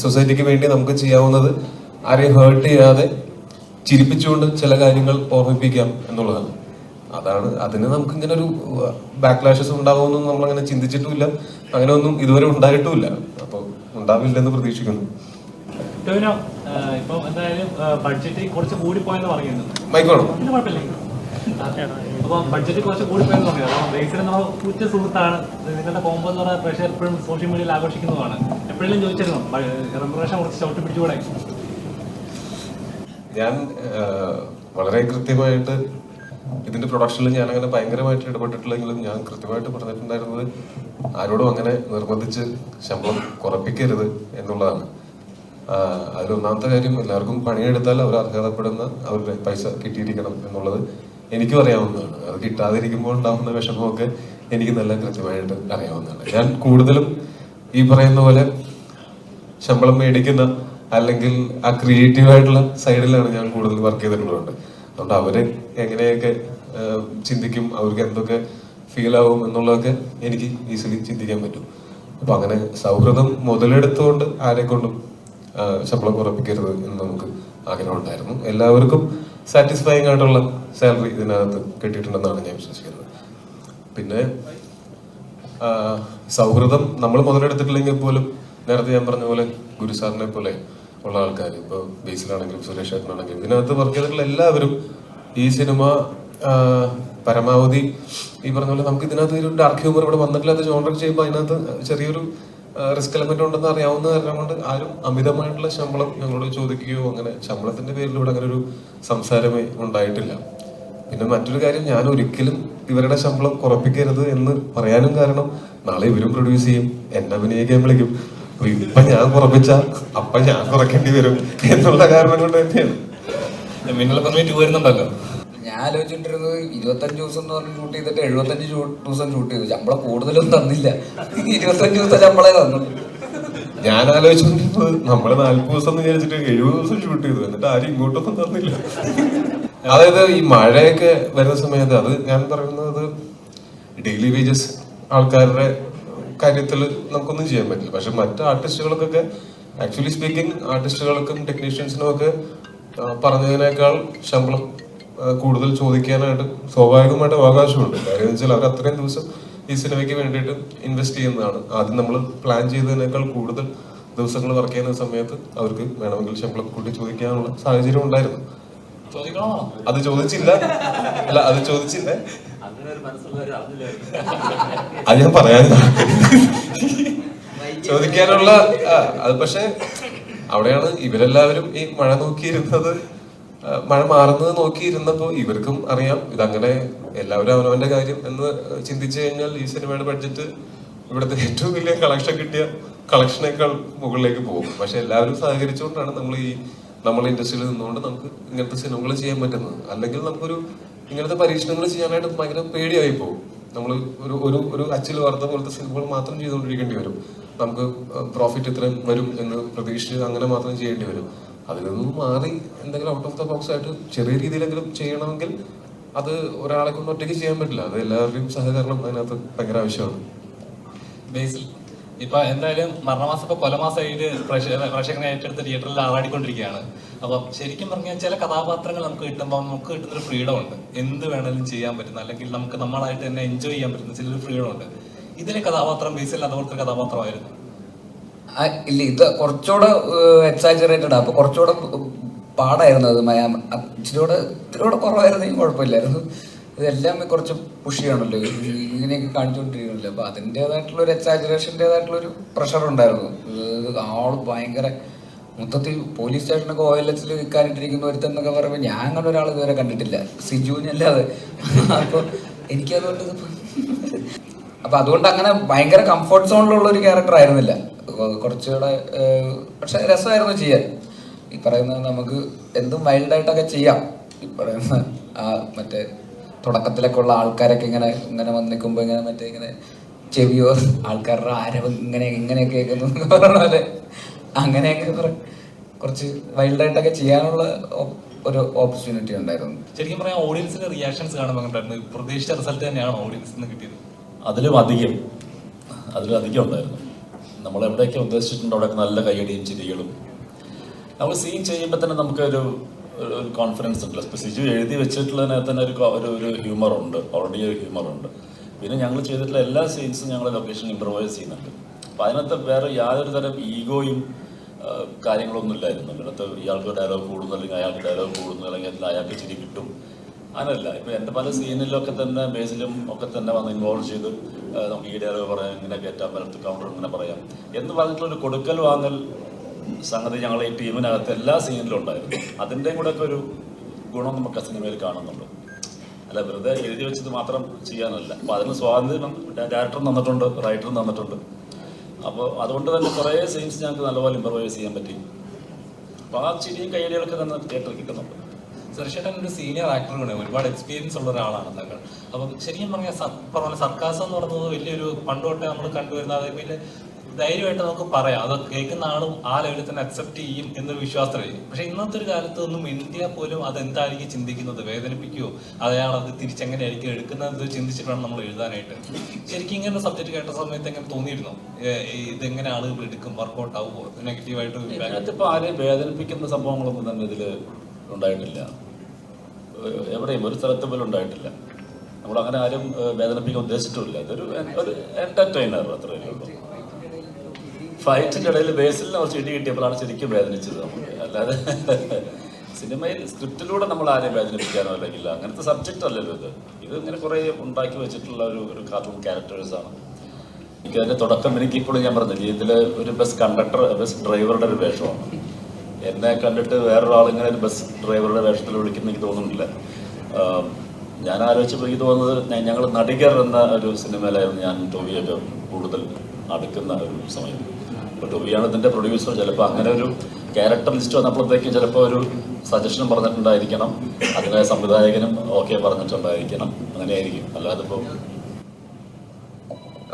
സൊസൈറ്റിക്ക് വേണ്ടി നമുക്ക് ചെയ്യാവുന്നത് ആരെയും ഹേർട്ട് ചെയ്യാതെ ചിരിപ്പിച്ചുകൊണ്ട് ചില കാര്യങ്ങൾ ഓർമ്മിപ്പിക്കാം എന്നുള്ളതാണ്. അതിന് നമുക്ക് ഇങ്ങനെ ഒരു ബാക്ക്ലാഷസ് ഉണ്ടാവുമെന്നൊന്നും നമ്മളങ്ങനെ ചിന്തിച്ചിട്ടുമില്ല. അങ്ങനെ ഒന്നും ഇതുവരെ ഉണ്ടായിട്ടുമില്ല. അപ്പൊ ഉണ്ടാവില്ലെന്ന് പ്രതീക്ഷിക്കുന്നു. ബഡ്ജറ്റ് കുറച്ച് കൂടിപ്പോയെന്ന് പറയുന്നത് മൈക്ക് വേണം. അപ്പൊ ബഡ്ജറ്റ് കുറച്ച് കൂടിപ്പോയെന്ന് പറയുന്നത് അപ്പൊ ബേസിൽ നമ്മൾ ഉച്ച സുഹൃത്താണ്. നിങ്ങളുടെ കോമ്പോ എന്ന് പറഞ്ഞാൽ പ്രഷർ എപ്പോഴും സോഷ്യൽ മീഡിയയിൽ ആഘോഷിക്കുന്നതാണ്. എപ്പോഴെങ്കിലും ചോദിച്ചിരുന്നു റെമുനറേഷൻ കുറച്ച് ചവിട്ടി പിടിച്ചുകൂടെ? ഞാൻ വളരെ കൃത്യമായിട്ട് ഇതിന്റെ പ്രൊഡക്ഷനിൽ ഞാൻ അങ്ങനെ ഭയങ്കരമായിട്ട് ഇടപെട്ടിട്ടില്ലെങ്കിലും ഞാൻ കൃത്യമായിട്ട് പറഞ്ഞിട്ടുണ്ടായിരുന്നത് ആരോടും അങ്ങനെ നിർബന്ധിച്ച് ശമ്പളം കുറപ്പിക്കരുത് എന്നുള്ളതാണ്. അതിലൊന്നാമത്തെ കാര്യം, എല്ലാവർക്കും പണിയെടുത്താൽ അവർ അർഹതപ്പെടുന്ന അവരുടെ പൈസ കിട്ടിയിരിക്കണം എന്നുള്ളത് എനിക്കും അറിയാവുന്നതാണ്. അത് കിട്ടാതിരിക്കുമ്പോൾ ഉണ്ടാകുന്ന വിഷമമൊക്കെ എനിക്ക് നല്ല കൃത്യമായിട്ട് അറിയാവുന്നതാണ്. ഞാൻ കൂടുതലും ഈ പറയുന്ന പോലെ ശമ്പളം മേടിക്കുന്ന അല്ലെങ്കിൽ ആ ക്രിയേറ്റീവ് ആയിട്ടുള്ള സൈഡിലാണ് ഞാൻ കൂടുതൽ വർക്ക് ചെയ്തിട്ടുള്ളത്. അതുകൊണ്ട് അവര് എങ്ങനെയൊക്കെ ചിന്തിക്കും, അവർക്ക് എന്തൊക്കെ ഫീൽ ആവും എന്നുള്ളതൊക്കെ എനിക്ക് ഈസിലി ചിന്തിക്കാൻ പറ്റും. അപ്പൊ അങ്ങനെ സൗഹൃദം മുതലെടുത്തുകൊണ്ട് ആരെക്കൊണ്ടും ശമ്പളം കുറപ്പിക്കരുത് എന്ന് നമുക്ക് ആഗ്രഹം ഉണ്ടായിരുന്നു. എല്ലാവർക്കും സാറ്റിസ്ഫൈങ് ആയിട്ടുള്ള സാലറി ഇതിനകത്ത് കിട്ടിയിട്ടുണ്ടെന്നാണ് ഞാൻ വിശ്വസിക്കുന്നത്. പിന്നെ സൗഹൃദം നമ്മൾ മുതലെടുത്തിട്ടില്ലെങ്കിൽ പോലും നേരത്തെ ഞാൻ പറഞ്ഞ പോലെ ഗുരു സാറിനെ പോലെ ഉള്ള ആൾക്കാർ, ഇപ്പോൾ ബേസിലാണെങ്കിലും സുരേഷ് ചേട്ടനാണെങ്കിലും ഇതിനകത്ത് വർക്ക് ചെയ്തിട്ടുള്ള എല്ലാവരും ഈ സിനിമ പരമാവധി ഈ പറഞ്ഞ പോലെ നമുക്ക് ഇതിനകത്ത് ഒരു ഡാർക്ക് ഹ്യൂമർ ഇവിടെ വന്നിട്ടില്ലാത്ത ജോണർ ചെയ്യുമ്പോൾ അതിനകത്ത് ചെറിയൊരു റിസ്ക് എലമെന്റ് ഉണ്ടെന്ന് അറിയാവുന്ന കാരണം കൊണ്ട് ആരും അമിതമായിട്ടുള്ള ശമ്പളം ഞങ്ങളോട് ചോദിക്കുകയോ അങ്ങനെ ശമ്പളത്തിന്റെ പേരിൽ ഇവിടെ അങ്ങനെ ഒരു സംസാരമേ ഉണ്ടായിട്ടില്ല. പിന്നെ മറ്റൊരു കാര്യം, ഞാൻ ഒരിക്കലും ഇവരുടെ ശമ്പളം കുറപ്പിക്കരുത് എന്ന് പറയാനും കാരണം നാളെ ഇവരും പ്രൊഡ്യൂസ് ചെയ്യും, എന്നെ അഭിനയിക്കാൻ വിളിക്കും. ഇപ്പൊ ഞാൻ കുറപ്പിച്ച അപ്പൊ ഞാൻ കുറയ്ക്കേണ്ടി വരും എന്നുള്ള കാരണം കൊണ്ട് തന്നെയാണ്. വരുന്നുണ്ടല്ലോ, ഞാൻ ആലോചിച്ചിട്ടിരുന്നത് 25 ദിവസം എന്ന് പറഞ്ഞ് ഷൂട്ട് ചെയ്തിട്ട് 75 ദിവസം ഷൂട്ട് ചെയ്തു. ശമ്പളം കൂടുതലൊന്നും തന്നില്ല, 25 ദിവസം ശമ്പളേ തന്നു. ഞാൻ ആലോചിച്ചോണ്ടിരുന്നത് നമ്മള് 40 ദിവസം എന്ന് വിചാരിച്ചിട്ട് 70 ദിവസം ഷൂട്ട് ചെയ്തു, എന്നിട്ട് ആരും ഇങ്ങോട്ടൊന്നും തന്നില്ല. അതായത് ഈ മഴയൊക്കെ വരുന്ന സമയത്ത്, അത് ഞാൻ പറയുന്നത് ഡെയിലി വേജസ് ആൾക്കാരുടെ കാര്യത്തിൽ നമുക്കൊന്നും ചെയ്യാൻ പറ്റില്ല. പക്ഷെ മറ്റ് ആർട്ടിസ്റ്റുകൾക്കൊക്കെ ആക്ച്വലി സ്പീക്കിംഗ് ആർട്ടിസ്റ്റുകൾക്കും ടെക്നീഷ്യൻസിനും ഒക്കെ പറഞ്ഞതിനേക്കാൾ ശമ്പളം കൂടുതൽ ചോദിക്കാനായിട്ട് സ്വാഭാവികമായിട്ട് അവകാശമുണ്ട്. കാര്യം എന്ന് വെച്ചാൽ അവർ അത്രയും ദിവസം ഈ സിനിമയ്ക്ക് വേണ്ടിയിട്ട് ഇൻവെസ്റ്റ് ചെയ്യുന്നതാണ്. ആദ്യം നമ്മൾ പ്ലാൻ ചെയ്തതിനേക്കാൾ കൂടുതൽ ദിവസങ്ങൾ വർക്ക് ചെയ്യുന്ന സമയത്ത് അവർക്ക് വേണമെങ്കിൽ ശമ്പളം കൂട്ടി ചോദിക്കാനുള്ള സാഹചര്യം ഉണ്ടായിരുന്നു. അത് ചോദിച്ചില്ല. അല്ല, അത് ചോദിച്ചില്ല. അത് ഞാൻ പറയാൻ ചോദിക്കാനുള്ള അത് പക്ഷെ അവിടെയാണ് ഇവരെല്ലാവരും ഈ മഴ നോക്കിയിരുന്നത്, മഴ മാറുന്നത് നോക്കിയിരുന്നപ്പോ ഇവർക്കും അറിയാം ഇതങ്ങനെ എല്ലാവരും അവനവന്റെ കാര്യം എന്ന് ചിന്തിച്ചു കഴിഞ്ഞാൽ ഈ സിനിമയുടെ ബഡ്ജറ്റ് ഇവിടുത്തെ ഏറ്റവും വലിയ കളക്ഷൻ കിട്ടിയ കളക്ഷനേക്കാൾ മുകളിലേക്ക് പോകും. പക്ഷെ എല്ലാവരും സഹകരിച്ചുകൊണ്ടാണ് നമ്മളെ ഇൻഡസ്ട്രിയിൽ നിന്നുകൊണ്ട് നമുക്ക് ഇങ്ങനത്തെ സിനിമകൾ ചെയ്യാൻ പറ്റുന്നത്. അല്ലെങ്കിൽ നമുക്കൊരു ഇങ്ങനത്തെ പരീക്ഷണങ്ങൾ ചെയ്യാനായിട്ട് ഭയങ്കര പേടിയായി പോകും. നമ്മൾ ഒരു അച്ചിൽ വാർത്ത പോലത്തെ സിനിമകൾ മാത്രം ചെയ്തുകൊണ്ടിരിക്കേണ്ടി വരും. നമുക്ക് പ്രോഫിറ്റ് ഇത്രയും വരും എന്ന് പ്രതീക്ഷിച്ച് അങ്ങനെ മാത്രം ചെയ്യേണ്ടി വരും. അതിൽ നിന്നും മാറി എന്തെങ്കിലും ഔട്ട് ഓഫ് ദ ബോക്സ് ആയിട്ട് ചെറിയ രീതിയിലെങ്കിലും ചെയ്യണമെങ്കിൽ അത് ഒരാളെ കൊണ്ട് ഒറ്റയ്ക്ക് ചെയ്യാൻ പറ്റില്ല. അത് എല്ലാവരുടെയും സഹകരണം അതിനകത്ത് ഭയങ്കര ആവശ്യമാണ്. ബേസിൽ ഇപ്പൊ എന്തായാലും മരണമാസം ഇപ്പൊ കൊലമാസമായിട്ട് പ്രേക്ഷകനെ ഏറ്റെടുത്ത് തിയേറ്ററിൽ ആറാടിക്കൊണ്ടിരിക്കുകയാണ്. അപ്പം ശരിക്കും പറഞ്ഞാൽ ചില കഥാപാത്രങ്ങൾ നമുക്ക് കിട്ടുമ്പോൾ നമുക്ക് കിട്ടുന്നൊരു ഫ്രീഡം ഉണ്ട്. എന്ത് വേണമെങ്കിലും ചെയ്യാൻ പറ്റുന്ന, അല്ലെങ്കിൽ നമുക്ക് നമ്മളായിട്ട് തന്നെ എൻജോയ് ചെയ്യാൻ പറ്റുന്ന ചിലൊരു ഫ്രീഡം ഉണ്ട്. ഇതിലെ കഥാപാത്രം ബേസിൽ അതുപോലത്തെ കഥാപാത്രമായിരുന്നു. ഇല്ല, ഇത് കുറച്ചുകൂടെ എക്സാജറേറ്റഡ്. അപ്പൊ കുറച്ചുകൂടെ പാടായിരുന്നു. അത് ഇത്തിരിയോടെ കുറവായിരുന്നെങ്കിൽ കുഴപ്പമില്ലായിരുന്നു. ഇതെല്ലാം കുറച്ച് പുഷിയാണല്ലോ, ഇങ്ങനെയൊക്കെ കാണിച്ചുകൊണ്ടിരിക്കണല്ലോ. അപ്പൊ അതിൻ്റെതായിട്ടുള്ള ഒരു എക്സാജറേഷൻ്റെതായിട്ടുള്ള പ്രഷർ ഉണ്ടായിരുന്നു. ആള് ഭയങ്കര മൊത്തത്തിൽ പോലീസ് സ്റ്റേഷനൊക്കെ OLX വിൽക്കാനിട്ടിരിക്കുന്ന ഒരുത്തെന്നൊക്കെ പറയുമ്പോൾ ഞാൻ അങ്ങനെ ഒരാൾ ഇതുവരെ കണ്ടിട്ടില്ല, സിജുവിനല്ലാതെ. അപ്പൊ എനിക്കതുകൊണ്ട് അപ്പൊ അതുകൊണ്ട് അങ്ങനെ ഭയങ്കര കംഫർട്ട് സോണിലുള്ള ഒരു ക്യാരക്ടർ ആയിരുന്നില്ല. കുറച്ചുകൂടെ പക്ഷെ രസമായിരുന്നു ചെയ്യാൻ. ഈ പറയുന്നത് നമുക്ക് എന്തും വൈൽഡായിട്ടൊക്കെ ചെയ്യാം. ഈ പറയുന്ന മറ്റേ തുടക്കത്തിലൊക്കെ ഉള്ള ആൾക്കാരൊക്കെ ഇങ്ങനെ വന്ന് നിൽക്കുമ്പോൾ ഇങ്ങനെ ചെവിയോ ആൾക്കാരുടെ ആരവ് ഇങ്ങനെയൊക്കെ കേൾക്കുന്നു പറഞ്ഞ പോലെ അങ്ങനെയൊക്കെ കുറച്ച് വൈൽഡായിട്ടൊക്കെ ചെയ്യാനുള്ള ഒരു ഓപ്പർച്യൂണിറ്റി ഉണ്ടായിരുന്നു. ശരിക്കും പറയാം, ഓഡിയൻസിന്റെ റിയാക്ഷൻസ് കാണുമ്പോൾ ഉണ്ടായിരുന്നു. പ്രതീക്ഷിച്ച റിസൾട്ട് തന്നെയാണ് ഓഡിയൻസിന് കിട്ടിയത്. അതിലും അധികം ഉണ്ടായിരുന്നു. നമ്മൾ എവിടെയൊക്കെ ഉദ്ദേശിച്ചിട്ടുണ്ട് അവിടെയൊക്കെ നല്ല കൈയടിയും ചിരികളും. നമ്മൾ സീൻ ചെയ്യുമ്പോൾ തന്നെ നമുക്കൊരു കോൺഫിഡൻസ് ഉണ്ട്. സിജു എഴുതി വെച്ചിട്ടുള്ളതിനകത്ത് തന്നെ ഒരു ഹ്യൂമറുണ്ട്, ഓൾറെഡി ഒരു ഹ്യൂമറുണ്ട്. പിന്നെ ഞങ്ങൾ ചെയ്തിട്ടുള്ള എല്ലാ സീൻസും ഞങ്ങൾ ലൊക്കേഷൻ ഇംപ്രവൈസ് ചെയ്യുന്നുണ്ട്. അപ്പം അതിനകത്ത് വേറെ യാതൊരു തരം ഈഗോയും കാര്യങ്ങളൊന്നും ഇല്ലായിരുന്നു. ഇതിനകത്ത് ഇയാൾക്ക് ഡയലോഗ് കൂടുന്നു, അല്ലെങ്കിൽ അയാൾക്ക് ഡയലോഗ് കൂടുന്നു, അല്ലെങ്കിൽ അയാൾക്ക് ചിരി കിട്ടും, അങ്ങനല്ല. ഇപ്പം എൻ്റെ പല സീനിലൊക്കെ തന്നെ ബേസിലും ഒക്കെ തന്നെ വന്ന് ഇൻവോൾവ് ചെയ്ത് നമുക്ക് ഈ ഡയലോഗ് പറയാം, ഇങ്ങനെ കയറ്റാം, വലത്ത് കൗണ്ടർ ഇങ്ങനെ പറയാം എന്ന് പറഞ്ഞിട്ടുള്ളൊരു കൊടുക്കൽ വാങ്ങൽ സംഗതി ഞങ്ങൾ ഈ ടീമിനകത്ത് എല്ലാ സീനിലും ഉണ്ടായിരുന്നു. അതിൻ്റെയും കൂടെ ഒക്കെ ഒരു ഗുണം നമുക്ക് ആ സിനിമയിൽ കാണുന്നുണ്ട്. അല്ല, വെറുതെ എഴുതി വെച്ചത് മാത്രം ചെയ്യാനല്ല. അപ്പോൾ അതിന് സ്വാതന്ത്ര്യം ഡയറക്ടറും തന്നിട്ടുണ്ട്, റൈറ്ററും തന്നിട്ടുണ്ട്. അപ്പോൾ അതുകൊണ്ട് തന്നെ കുറേ സീൻസ് ഞങ്ങൾക്ക് നല്ലപോലെ ഇംപ്രവൈസ് ചെയ്യാൻ പറ്റി. അപ്പോൾ ആ ചിരിയും കൈയടികളൊക്കെ തന്നെ തിയേറ്ററിൽ കിട്ടുന്നുണ്ട്. സുരേഷേട്ടൻ ഒരു സീനിയർ ആക്ടറാണ്, ഒരുപാട് എക്സ്പീരിയൻസ് ഉള്ള ഒരാളാണ് താങ്കൾ. അപ്പം ശരിക്കും പറഞ്ഞാൽ സർക്കാസം എന്ന് പറയുന്നത് വലിയൊരു പണ്ടോട്ടെ നമ്മൾ കണ്ടുവരുന്ന വലിയ ധൈര്യമായിട്ട് നമുക്ക് പറയാം, അത് കേൾക്കുന്ന ആളും ആ ലെവലിൽ തന്നെ അക്സെപ്റ്റ് ചെയ്യും എന്നൊരു വിശ്വാസത്തിലായിരിക്കും. പക്ഷെ ഇന്നത്തെ ഒരു കാലത്ത് ഒന്നും ഇന്ത്യ പോലും അതെന്തായിരിക്കും ചിന്തിക്കുന്നത്, വേദനിപ്പിക്കുമോ, അയാൾ അത് തിരിച്ചെങ്ങനെയായിരിക്കും എടുക്കുന്നത് ചിന്തിച്ചിട്ട് വേണം നമ്മൾ എഴുതാനായിട്ട്. ശരിക്കും ഇങ്ങനെ സബ്ജക്ട് കേട്ട സമയത്ത് എങ്ങനെ തോന്നിയിരുന്നു, ഇതെങ്ങനെ ആളുകൾ എടുക്കും, വർക്കൗട്ട് ആവുമോ, നെഗറ്റീവായിട്ട്? ഇതിപ്പോൾ ആരെയും വേദനിപ്പിക്കുന്ന സംഭവങ്ങളൊന്നും തന്നെ ഇതിൽ ഉണ്ടായിട്ടില്ല. എവിടെയും ഒരു സ്ഥലത്ത് പോലും ഉണ്ടായിട്ടില്ല. നമ്മളങ്ങനെ ആരും വേദനിപ്പിക്കാൻ ഉദ്ദേശിച്ചിട്ടില്ല. ഇതൊരു എന്റർടൈനർ അത്രയേ ഉള്ളൂ. ഫൈറ്റിന്റെ ഇടയിൽ ബേസിലിനെ കുറച്ച് ഇടി കിട്ടിയപ്പോഴാണ് ശരിക്കും വേദനിച്ചത് നമുക്ക്. അല്ലാതെ സിനിമയിൽ സ്ക്രിപ്റ്റിലൂടെ നമ്മൾ ആരെയും വേദനിപ്പിക്കാനോ അല്ലെങ്കിൽ അങ്ങനത്തെ സബ്ജക്റ്റ് അല്ലല്ലോ ഇത് ഇങ്ങനെ കുറേ ഉണ്ടാക്കി വെച്ചിട്ടുള്ള ഒരു കാർട്ടൂൺ ക്യാരക്ടേഴ്സാണ്. എനിക്കതിൻ്റെ തുടക്കം എനിക്കിപ്പോഴും ഞാൻ പറഞ്ഞില്ല, ഇതിൽ ഒരു ബസ് കണ്ടക്ടർ, ബസ് ഡ്രൈവറുടെ ഒരു വേഷമാണ്. എന്നെ കണ്ടിട്ട് വേറൊരാൾ ഇങ്ങനെ ഒരു ബസ് ഡ്രൈവറുടെ വേഷത്തിൽ വിളിക്കുന്ന എനിക്ക് തോന്നുന്നില്ല. ഞാൻ ആലോചിച്ചപ്പോൾ എനിക്ക് തോന്നുന്നത് ഞങ്ങൾ നടികർ എന്ന ഒരു സിനിമയിലായിരുന്നു ഞാൻ ടോവിയൊക്കെ കൂടുതൽ അടുക്കുന്ന ഒരു സമയം. ഇപ്പോൾ ടോവിയാണ് ഇതിൻ്റെ പ്രൊഡ്യൂസർ. ചിലപ്പോൾ അങ്ങനെ ഒരു ക്യാരക്ടർ ലിസ്റ്റ് വന്നപ്പോഴത്തേക്കും ചിലപ്പോൾ ഒരു സജഷനും പറഞ്ഞിട്ടുണ്ടായിരിക്കണം, അതിനെ സംവിധായകനും ഓക്കെ പറഞ്ഞിട്ടുണ്ടായിരിക്കണം, അങ്ങനെയായിരിക്കും. അല്ലാതെ ഇപ്പോൾ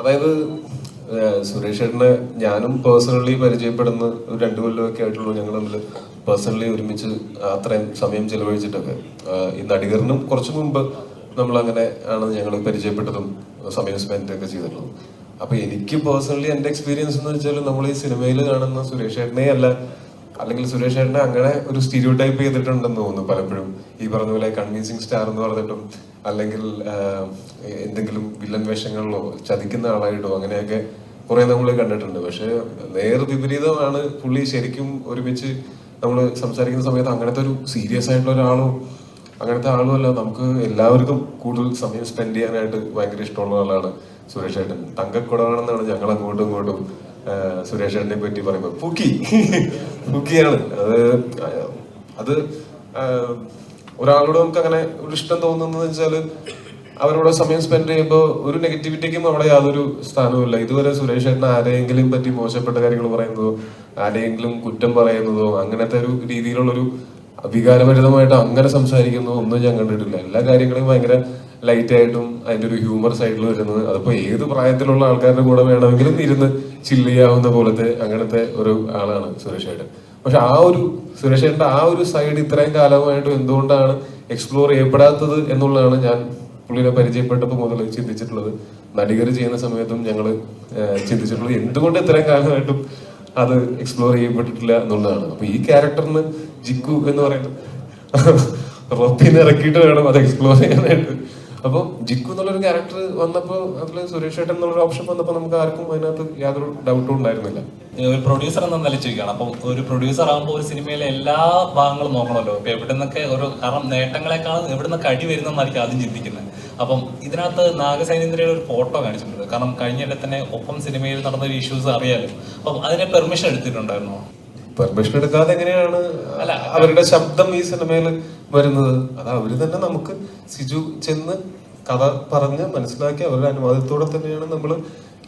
അതായത് സുരേഷ് ചേട്ടനെ ഞാനും പേഴ്സണലി പരിചയപ്പെടുന്ന ഒരു 2 കൊല്ലമൊക്കെ ആയിട്ടുള്ളൂ. ഞങ്ങൾ തമ്മിൽ പേഴ്സണലി ഒരുമിച്ച് അത്രയും സമയം ചെലവഴിച്ചിട്ടൊക്കെ. ഈ നടികറിനും കുറച്ചു മുമ്പ് നമ്മളങ്ങനെ ആണ് ഞങ്ങൾ പരിചയപ്പെട്ടതും സമയം സ്പെൻഡ് ഒക്കെ ചെയ്തിട്ടുള്ളത്. അപ്പൊ എനിക്ക് പേഴ്സണലി എൻ്റെ എക്സ്പീരിയൻസ് എന്ന് വെച്ചാൽ നമ്മൾ ഈ സിനിമയിൽ കാണുന്ന സുരേഷ് ചേട്ടനെ അല്ല അല്ലെങ്കിൽ സുരേഷ് ചേട്ടനെ അങ്ങനെ ഒരു സ്റ്റീരിയോ ടൈപ്പ് ചെയ്തിട്ടുണ്ടെന്ന് തോന്നുന്നു പലപ്പോഴും. ഈ പറഞ്ഞ പോലെ കൺവിൻസിങ് സ്റ്റാർ എന്ന് പറഞ്ഞിട്ടും അല്ലെങ്കിൽ എന്തെങ്കിലും വില്ലൻ വേഷങ്ങളിലോ ചതിക്കുന്ന ആളായിട്ടോ അങ്ങനെയൊക്കെ കുറെ നമ്മൾ കണ്ടിട്ടുണ്ട്. പക്ഷെ നേർ വിപരീതമാണ് പുള്ളി. ശരിക്കും ഒരുമിച്ച് നമ്മൾ സംസാരിക്കുന്ന സമയത്ത് അങ്ങനത്തെ ഒരു സീരിയസ് ആയിട്ടുള്ള ഒരാളോ അങ്ങനത്തെ ആളും അല്ല. നമുക്ക് എല്ലാവർക്കും കൂടുതൽ സമയം സ്പെൻഡ് ചെയ്യാനായിട്ട് ഭയങ്കര ഇഷ്ടമുള്ള ആളാണ് സുരേഷ് ചേട്ടൻ. തങ്കക്കുടമാണെന്നാണ് ഞങ്ങൾ അങ്ങോട്ടും ഇങ്ങോട്ടും സുരേഷ് ചേട്ടനെ പറ്റി പറയുമ്പോൾ പൂക്കിയാണ്. അത് ഒരാളോട് നമുക്ക് അങ്ങനെ ഒരു ഇഷ്ടം തോന്നുന്നത് വെച്ചാൽ അവരോട് സമയം സ്പെൻഡ് ചെയ്യുമ്പോൾ ഒരു നെഗറ്റിവിറ്റിക്കും അവിടെ യാതൊരു സ്ഥാനവുമില്ല. ഇതുവരെ സുരേഷ് ചേട്ടൻ ആരെയെങ്കിലും പറ്റി മോശപ്പെട്ട കാര്യങ്ങൾ പറയുന്നതോ ആരെയെങ്കിലും കുറ്റം പറയുന്നതോ അങ്ങനത്തെ ഒരു രീതിയിലുള്ളൊരു വികാരഭരിതമായിട്ട് അങ്ങനെ സംസാരിക്കുന്നതോ ഒന്നും ഞാൻ കണ്ടിട്ടില്ല. എല്ലാ കാര്യങ്ങളും ഭയങ്കര ലൈറ്റ് ആയിട്ടും അതിന്റെ ഒരു ഹ്യൂമർ സൈഡിൽ വരുന്നത്. അതിപ്പോ ഏത് പ്രായത്തിലുള്ള ആൾക്കാരുടെ കൂടെ വേണമെങ്കിലും ഇരുന്ന് ചില്ല് ചെയ്യാവുന്ന പോലത്തെ അങ്ങനത്തെ ഒരു ആളാണ് സുരേഷ് ചേട്ടൻ. പക്ഷെ ആ ഒരു സുരേഷ് ചേട്ടന്റെ ആ ഒരു സൈഡ് ഇത്രയും കാലമായിട്ടും എന്തുകൊണ്ടാണ് എക്സ്പ്ലോർ ചെയ്യപ്പെടാത്തത് എന്നുള്ളതാണ് ഞാൻ പുള്ളിനെ പരിചയപ്പെട്ടപ്പോൾ മുതൽ ചിന്തിച്ചിട്ടുള്ളത്. നടികർ ചെയ്യുന്ന സമയത്തും ഞങ്ങൾ ചിന്തിച്ചിട്ടുള്ളത് എന്തുകൊണ്ട് ഇത്രയും കാലമായിട്ടും അത് എക്സ്പ്ലോർ ചെയ്യപ്പെട്ടിട്ടില്ല എന്നുള്ളതാണ്. അപ്പൊ ഈ ക്യാരക്ടറിന് ജിക്കു എന്ന് പറയുന്നത് റൊപ്പിന്ന് ഇറക്കിയിട്ട് വേണം അത് എക്സ്പ്ലോർ ചെയ്യാനായിട്ട്. അപ്പൊ ജിക്കു എന്നുള്ളൊരു ക്യാരക്ടർ വന്നപ്പോൾ അതിൽ സുരേഷ് ചേട്ടൻ എന്നുള്ളൊരു ഓപ്ഷൻ വന്നപ്പോൾ നമുക്ക് ആർക്കും അതിനകത്ത് യാതൊരു ഡൗട്ടും ഉണ്ടായിരുന്നില്ല. ഒരു പ്രൊഡ്യൂസർ എന്ന നില ചോദിക്കുകയാണ്. അപ്പൊ ഒരു പ്രൊഡ്യൂസർ ആകുമ്പോൾ ഒരു സിനിമയിലെ എല്ലാ ഭാഗങ്ങളും നോക്കണമല്ലോ. ഇപ്പൊ എവിടെ നിന്നൊക്കെ ഒരു കാരണം നേട്ടങ്ങളെക്കാൾ എവിടെ നിന്നൊക്കെ അടി വരുന്നതെന്നായിരിക്കും ആദ്യം ചിന്തിക്കുന്നത്. അപ്പം ഇതിനകത്ത് നാഗസൈനേന്ദ്രയുടെ ഒരു ഫോട്ടോ കാണിച്ചിട്ടുണ്ട്. കാരണം കഴിഞ്ഞ തന്നെ ഒപ്പം സിനിമയിൽ നടന്ന ഒരു ഇഷ്യൂസ് അറിയാലോ. അപ്പം അതിനെ പെർമിഷൻ എടുത്തിട്ടുണ്ടായിരുന്നോ? പെർമിഷൻ എടുക്കാതെ എങ്ങനെയാണ് അവരുടെ ശബ്ദം ഈ സിനിമയിൽ വരുന്നത്? അത് അവര് തന്നെ നമുക്ക് സിജു ചെന്ന് കഥ പറഞ്ഞ് മനസ്സിലാക്കി അവരുടെ അനുവാദത്തോടെ തന്നെയാണ് നമ്മൾ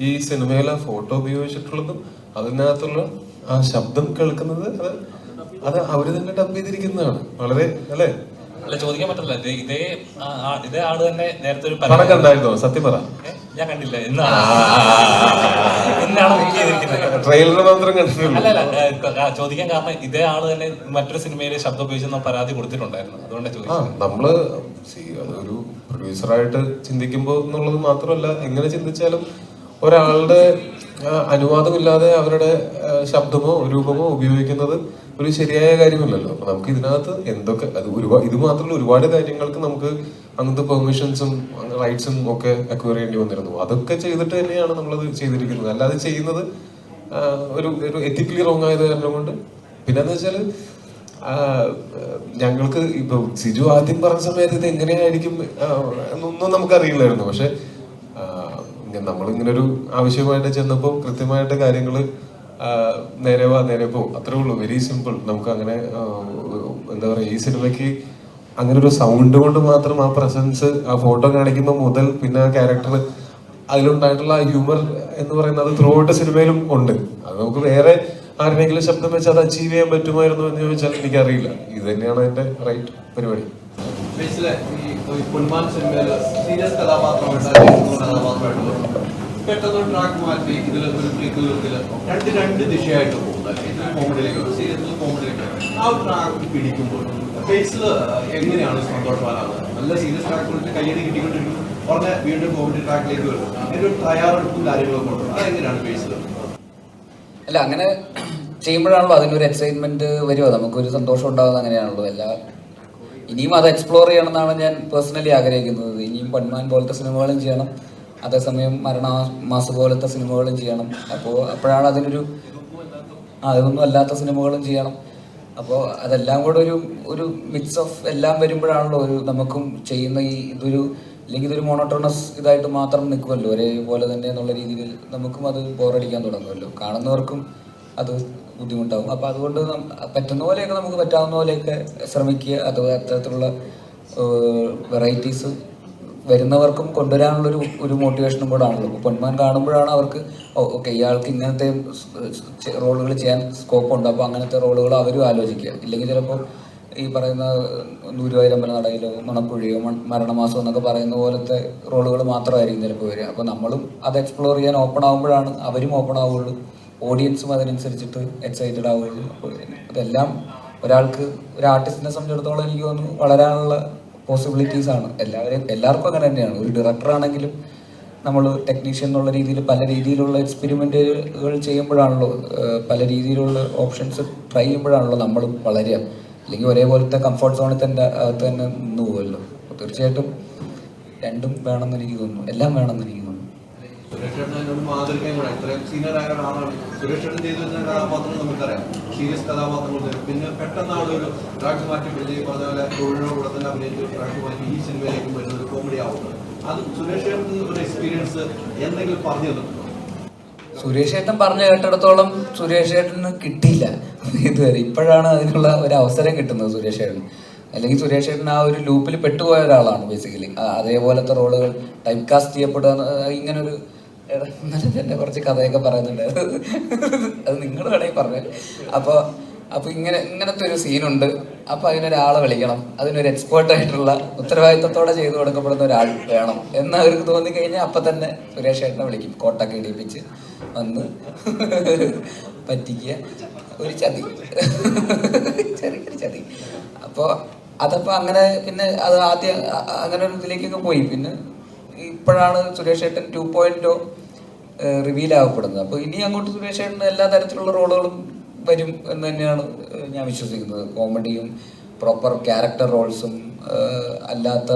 ഈ സിനിമയിലെ ഫോട്ടോ ഉപയോഗിച്ചിട്ടുള്ളതും അതിനകത്തുള്ള ആ ശബ്ദം കേൾക്കുന്നത്. അത് അവര് തന്നെ ഡബ് ചെയ്തിരിക്കുന്നതാണ്. വളരെ അല്ലേ? അല്ല, ചോദിക്കാൻ പറ്റില്ല. ഇതേ ആള് തന്നെ നേരത്തെ ഒരു പടം കണ്ടായിരുന്നോ? സത്യം പറ. ഞാൻ കണ്ടില്ല. എന്നാണ് ബുക്ക് ചെയ്തിരിക്കുന്നത്. ട്രെയിലർ മാത്രം കണ്ടിട്ടുള്ളൂ. അല്ല, ചോദിക്കാൻ കാരണം ഇതേ ആള് തന്നെ മറ്റൊരു സിനിമയിലെ ശബ്ദം ഉപയോഗിച്ച് പരാതി കൊടുത്തിട്ടുണ്ടായിരുന്നു. അതുകൊണ്ടാണ് ചോദിച്ചത്. നമ്മള് അതൊരു പ്രൊഡ്യൂസറായിട്ട് ചിന്തിക്കുമ്പോ എന്നുള്ളത് മാത്രമല്ല, എങ്ങനെ ചിന്തിച്ചാലും ഒരാളുടെ അനുവാദമില്ലാതെ അവരുടെ ശബ്ദമോ രൂപമോ ഉപയോഗിക്കുന്നത് ഒരു ശരിയായ കാര്യമല്ലല്ലോ. അപ്പൊ നമുക്ക് ഇതിനകത്ത് എന്തൊക്കെ ഇത് മാത്രമല്ല ഒരുപാട് കാര്യങ്ങൾക്ക് നമുക്ക് അങ്ങനത്തെ പെർമിഷൻസും റൈറ്റ്സും ഒക്കെ അക്വയർ ചെയ്യേണ്ടി വന്നിരുന്നു. അതൊക്കെ ചെയ്തിട്ട് തന്നെയാണ് നമ്മളത് ചെയ്തിരിക്കുന്നത്. അല്ലാതെ ചെയ്യുന്നത് ഒരു എത്തിക്കലി റോങ് ആയത് കാരണം കൊണ്ട്. പിന്നെന്ന് വെച്ചാല് ഞങ്ങൾക്ക് ഇപ്പൊ സിജു ആദ്യം പറഞ്ഞ സമയത്ത് ഇത് എങ്ങനെയായിരിക്കും എന്നൊന്നും നമുക്കറിയില്ലായിരുന്നു. പക്ഷെ നമ്മളിങ്ങനെ ഒരു ആവശ്യമായിട്ട് ചെന്നപ്പോൾ കൃത്യമായിട്ട് കാര്യങ്ങള് നേരെ പോ, അത്രേ ഉള്ളൂ. Very simple. നമുക്ക് അങ്ങനെ എന്താ പറയാ, ഈ സിനിമയ്ക്ക് അങ്ങനെ ഒരു സൗണ്ട് കൊണ്ട് മാത്രം ആ പ്രസൻസ് ആ ഫോട്ടോ കാണിക്കുമ്പോൾ മുതൽ പിന്നെ ആ ക്യാരക്ടർ അതിലുണ്ടായിട്ടുള്ള ആ ഹ്യൂമർ എന്ന് പറയുന്നത് ത്രൂ ഔട്ട് സിനിമയിലും ഉണ്ട്. അത് നമുക്ക് വേറെ ആരുടെയെങ്കിലും ശബ്ദം വെച്ച് അത് അച്ചീവ് ചെയ്യാൻ പറ്റുമായിരുന്നു എന്ന് ചോദിച്ചാൽ എനിക്കറിയില്ല. ഇത് തന്നെയാണ് അതിന്റെ റൈറ്റ് പരിപാടി. സീരിയസ് കഥാപാത്രമായിട്ട് പെട്ടെന്ന് ട്രാക്ക് മാറ്റി ഇതിൽ ഒരു ക്ലിക്കിൽ രണ്ട് ദിശയായിട്ട് പോകുന്നത്. കോമഡിയിലേക്ക് സീരിയസിൽ കോമഡിയിലേക്ക് ആ ഒരു ട്രാക്ക് പിടിക്കുമ്പോൾ ഫേസിൽ എങ്ങനെയാണ് സന്തോഷവാനാകുന്നത്? നല്ല സീരിയസ് ട്രാക്കുകളിൽ കയ്യടി കിട്ടിക്കൊണ്ടിരിക്കുന്നു, ഉടനെ വീണ്ടും കോമഡി ട്രാക്കിലേക്ക് വരുന്നു. അതിന്റെ ഒരു തയ്യാറെടുപ്പും കാര്യങ്ങളൊക്കെ ഉണ്ട്. അതെങ്ങനെയാണ് ഫേസിൽ? അല്ല, അങ്ങനെ ചെയ്യുമ്പോഴാണല്ലോ അതിനൊരു എക്സൈറ്റ്മെന്റ് വരുമോ, നമുക്കൊരു സന്തോഷം ഉണ്ടാകുന്നത്. അങ്ങനെയാണല്ലോ ഇനിയും അത് എക്സ്പ്ലോർ ചെയ്യണമെന്നാണ് ഞാൻ പേഴ്സണലി ആഗ്രഹിക്കുന്നത്. ഇനിയും പൊന്മാൻ പോലത്തെ സിനിമകളും ചെയ്യണം, അതേസമയം മരണമാസ് പോലത്തെ സിനിമകളും ചെയ്യണം. അപ്പോഴാണ് അതൊന്നും അല്ലാത്ത സിനിമകളും ചെയ്യണം. അപ്പോൾ അതെല്ലാം കൂടെ ഒരു മിക്സ് ഓഫ് എല്ലാം വരുമ്പോഴാണല്ലോ നമുക്കും ചെയ്യുന്ന അല്ലെങ്കിൽ ഇതൊരു മോണോട്ടോണസ് ഇതായിട്ട് മാത്രം നിൽക്കുമല്ലോ, ഒരേപോലെ തന്നെ എന്നുള്ള രീതിയിൽ നമുക്കും അത് ബോറടിക്കാൻ തുടങ്ങുമല്ലോ, കാണുന്നവർക്കും അത് ബുദ്ധിമുട്ടാവും. അപ്പോൾ അതുകൊണ്ട് പറ്റുന്ന പോലെയൊക്കെ നമുക്ക് പറ്റാവുന്ന പോലെയൊക്കെ ശ്രമിക്കുക. അത്തരത്തിലുള്ള വെറൈറ്റീസ് വരുന്നവർക്കും കൊണ്ടുവരാനുള്ളൊരു മോട്ടിവേഷനും കൂടെ ആണല്ലോ. ഇപ്പോൾ പൊന്മാൻ കാണുമ്പോഴാണ് അവർക്ക് ഓക്കെ ഇയാൾക്ക് ഇങ്ങനത്തെ റോളുകൾ ചെയ്യാൻ സ്കോപ്പുണ്ട്, അപ്പോൾ അങ്ങനത്തെ റോളുകൾ അവരും ആലോചിക്കുക. ഇല്ലെങ്കിൽ ചിലപ്പോൾ ഈ പറയുന്ന ഗുരുവായൂരമ്പല നടയിലോ മണപ്പുഴയോ മരണമാസം എന്നൊക്കെ പറയുന്ന പോലത്തെ റോളുകൾ മാത്രമായിരിക്കും ചിലപ്പോൾ വരിക. അപ്പോൾ നമ്മളും അത് എക്സ്പ്ലോർ ചെയ്യാൻ ഓപ്പൺ ആകുമ്പോഴാണ് അവരും ഓപ്പൺ ആവുകയുള്ളൂ, ഓഡിയൻസും അതിനനുസരിച്ചിട്ട് എക്സൈറ്റഡ് ആവുകയുള്ളൂ. അപ്പോൾ ഇതെല്ലാം ഒരു ആർട്ടിസ്റ്റിനെ സംബന്ധിച്ചിടത്തോളം എനിക്ക് തോന്നുന്നു വളരാനുള്ള പോസിബിലിറ്റീസ് ആണ്. എല്ലാവർക്കും അങ്ങനെ തന്നെയാണ്. ഒരു ഡയറക്ടർ ആണെങ്കിലും നമ്മൾ ടെക്നീഷ്യൻ എന്നുള്ള രീതിയിൽ പല രീതിയിലുള്ള എക്സ്പെരിമെൻറ്റുകൾ ചെയ്യുമ്പോഴാണല്ലോ, പല രീതിയിലുള്ള ഓപ്ഷൻസ് ട്രൈ ചെയ്യുമ്പോഴാണല്ലോ നമ്മളും വളരുക. അല്ലെങ്കിൽ ഒരേപോലത്തെ കംഫർട്ട് സോണിൽ തന്നെ അകത്ത് തന്നെ നിന്ന് പോകുമല്ലോ. അപ്പോൾ തീർച്ചയായിട്ടും രണ്ടും വേണമെന്ന് എനിക്ക് തോന്നുന്നു, എല്ലാം വേണമെന്ന് എനിക്ക് തോന്നുന്നു. സുരേഷ് ചേട്ടൻ മാതൃകയും കൂടെ ഇത്രയും സീനിയർ ആയ ഒരാളാണ്. സുരേഷ് ചേട്ടൻ ചെയ്തു വരുന്ന കഥാപാത്രങ്ങൾ നമുക്കറിയാം, സീരിയസ് കഥാപാത്രങ്ങൾ തരും. പിന്നെ പെട്ടെന്ന് ആളൊരു ട്രാക്ക് മാറ്റി പിടിച്ച് പറഞ്ഞ പോലെ തൊഴിലിനോട് കൂടെ തന്നെ അഭിനയിച്ച് ട്രാക്ക് മാറ്റി ഈ സിനിമയിലേക്ക് വരുന്ന ഒരു കോമഡി ആവുന്നത്. അത് സുരേഷ് ചേട്ടൻ ഒരു എക്സ്പീരിയൻസ് എന്തെങ്കിലും പറഞ്ഞു തന്നിട്ടുണ്ടോ? സുരേഷ് ഏട്ടൻ പറഞ്ഞു കേട്ടിടത്തോളം സുരേഷ് ഏട്ടന് കിട്ടിയില്ല ഇതുവരെ. ഇപ്പോഴാണ് അതിനുള്ള ഒരു അവസരം കിട്ടുന്നത് സുരേഷ് ഏട്ടൻ. അല്ലെങ്കിൽ സുരേഷ് ഏട്ടൻ ആ ഒരു ലൂപ്പിൽ പെട്ടുപോയ ഒരാളാണ് ബേസിക്കലി. അതേപോലത്തെ റോളുകൾ ടൈപ്പ് കാസ്റ്റ് ചെയ്യപ്പെടുക, ഇങ്ങനൊരു ഇന്നലെ തന്നെ കുറച്ച് കഥയൊക്കെ പറയുന്നുണ്ട്, അത് നിങ്ങൾ വേണമെങ്കിൽ പറഞ്ഞു. അപ്പോൾ ഇങ്ങനത്തെ ഒരു സീനുണ്ട്, അപ്പോൾ അതിനൊരാളെ വിളിക്കണം, അതിനൊരു എക്സ്പേർട്ടായിട്ടുള്ള ഉത്തരവാദിത്തത്തോടെ ചെയ്തു കൊടുക്കപ്പെടുന്ന ഒരാൾ വേണം എന്ന് അവർക്ക് തോന്നിക്കഴിഞ്ഞാൽ അപ്പം തന്നെ സുരേഷ് ഏട്ടനെ വിളിക്കും. കോട്ടൊക്കെ ഇടിപ്പിച്ച് വന്ന് പറ്റിക്കുക, ഒരു ചതി, ചെറിയൊരു ചതി. അപ്പോൾ അതപ്പോൾ അങ്ങനെ പിന്നെ അത് ആദ്യം അങ്ങനെ ഒരു ഇതിലേക്കൊക്കെ പോയി. പിന്നെ ഇപ്പോഴാണ് സുരേഷ് ഏട്ടൻ 2.0 റിവീൽ ആവപ്പെടുന്നത്. അപ്പോൾ ഇനി അങ്ങോട്ട് സുരേഷ് ഏട്ടന് എല്ലാ തരത്തിലുള്ള റോളുകളും വരും എന്ന് തന്നെയാണ് ഞാൻ വിശ്വസിക്കുന്നത്. കോമഡിയും പ്രോപ്പർ ക്യാരക്ടർ റോൾസും അല്ലാത്ത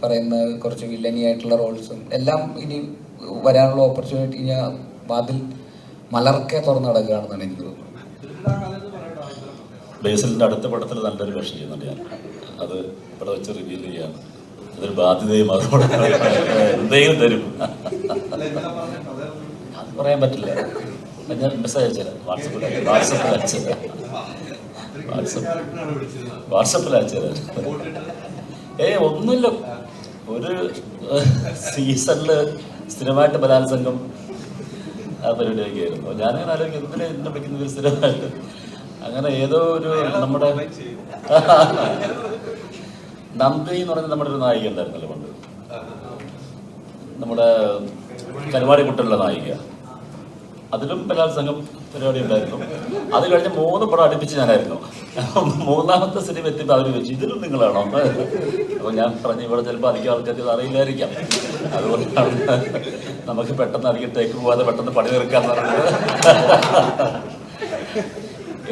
പറയുന്ന കുറച്ച് വില്ലനി ആയിട്ടുള്ള റോൾസും എല്ലാം ഇനി വരാനുള്ള ഓപ്പർച്യൂണിറ്റി ഞാൻ വാതിൽ മലർക്കെ തുറന്നു നടക്കുകയാണെന്നാണ് എനിക്ക് തോന്നുന്നത്. ബേസിലിൻ്റെ അടുത്ത പടത്തിൽ നല്ലൊരു വേഷം ചെയ്യുന്നുണ്ട് ഞാൻ. അത് ഇവിടെ വെച്ച് റിവീൽ ചെയ്യാണ്. അതൊരു ബാധ്യതയും അതോടെ എന്തെങ്കിലും തരും. അത് പറയാൻ പറ്റില്ല. ഞാൻ മെസ്സേജ് അയച്ചുതരാം, വാട്സപ്പിൽ അയച്ചുതരാം. ഒന്നുമില്ല, ഒരു സീസണിൽ സ്ഥിരമായിട്ട് ബലാത്സംഗം ആ പരിപാടിയൊക്കെ ആയിരുന്നു. ഞാനങ്ങനെ ആലോചിക്കും എന്തിനാ എന്നെ വിളിക്കുന്നത് സ്ഥിരമായിട്ട്. അങ്ങനെ ഏതോ ഒരു നമ്മുടെ നന്ദി എന്ന് പറയുന്നത് നമ്മുടെ ഒരു നായിക ഉണ്ടായിരുന്നല്ലോ പണ്ട്, നമ്മുടെ കരുവാടി കുട്ടനുള്ള നായിക. അതിലും ബലാത്സംഗം പരിപാടി ഉണ്ടായിരുന്നു. അത് കഴിഞ്ഞ് 3 പടം അടുപ്പിച്ച് ഞാനായിരുന്നു. 3ാമത്തെ സിനിമ എത്തിയപ്പോൾ അവർ വെച്ചു ഇതിലും നിങ്ങളാണോ? അപ്പോൾ ഞാൻ പറഞ്ഞു ഇവിടെ ചിലപ്പോൾ അധികം ആൾക്കാർക്ക് ഇത് അറിയില്ലായിരിക്കാം, അതുകൊണ്ടാണ് നമുക്ക് പെട്ടെന്ന് അധികം ടേക്ക് പോകാതെ പെട്ടെന്ന് പണി തീർക്കാന്ന് പറഞ്ഞത്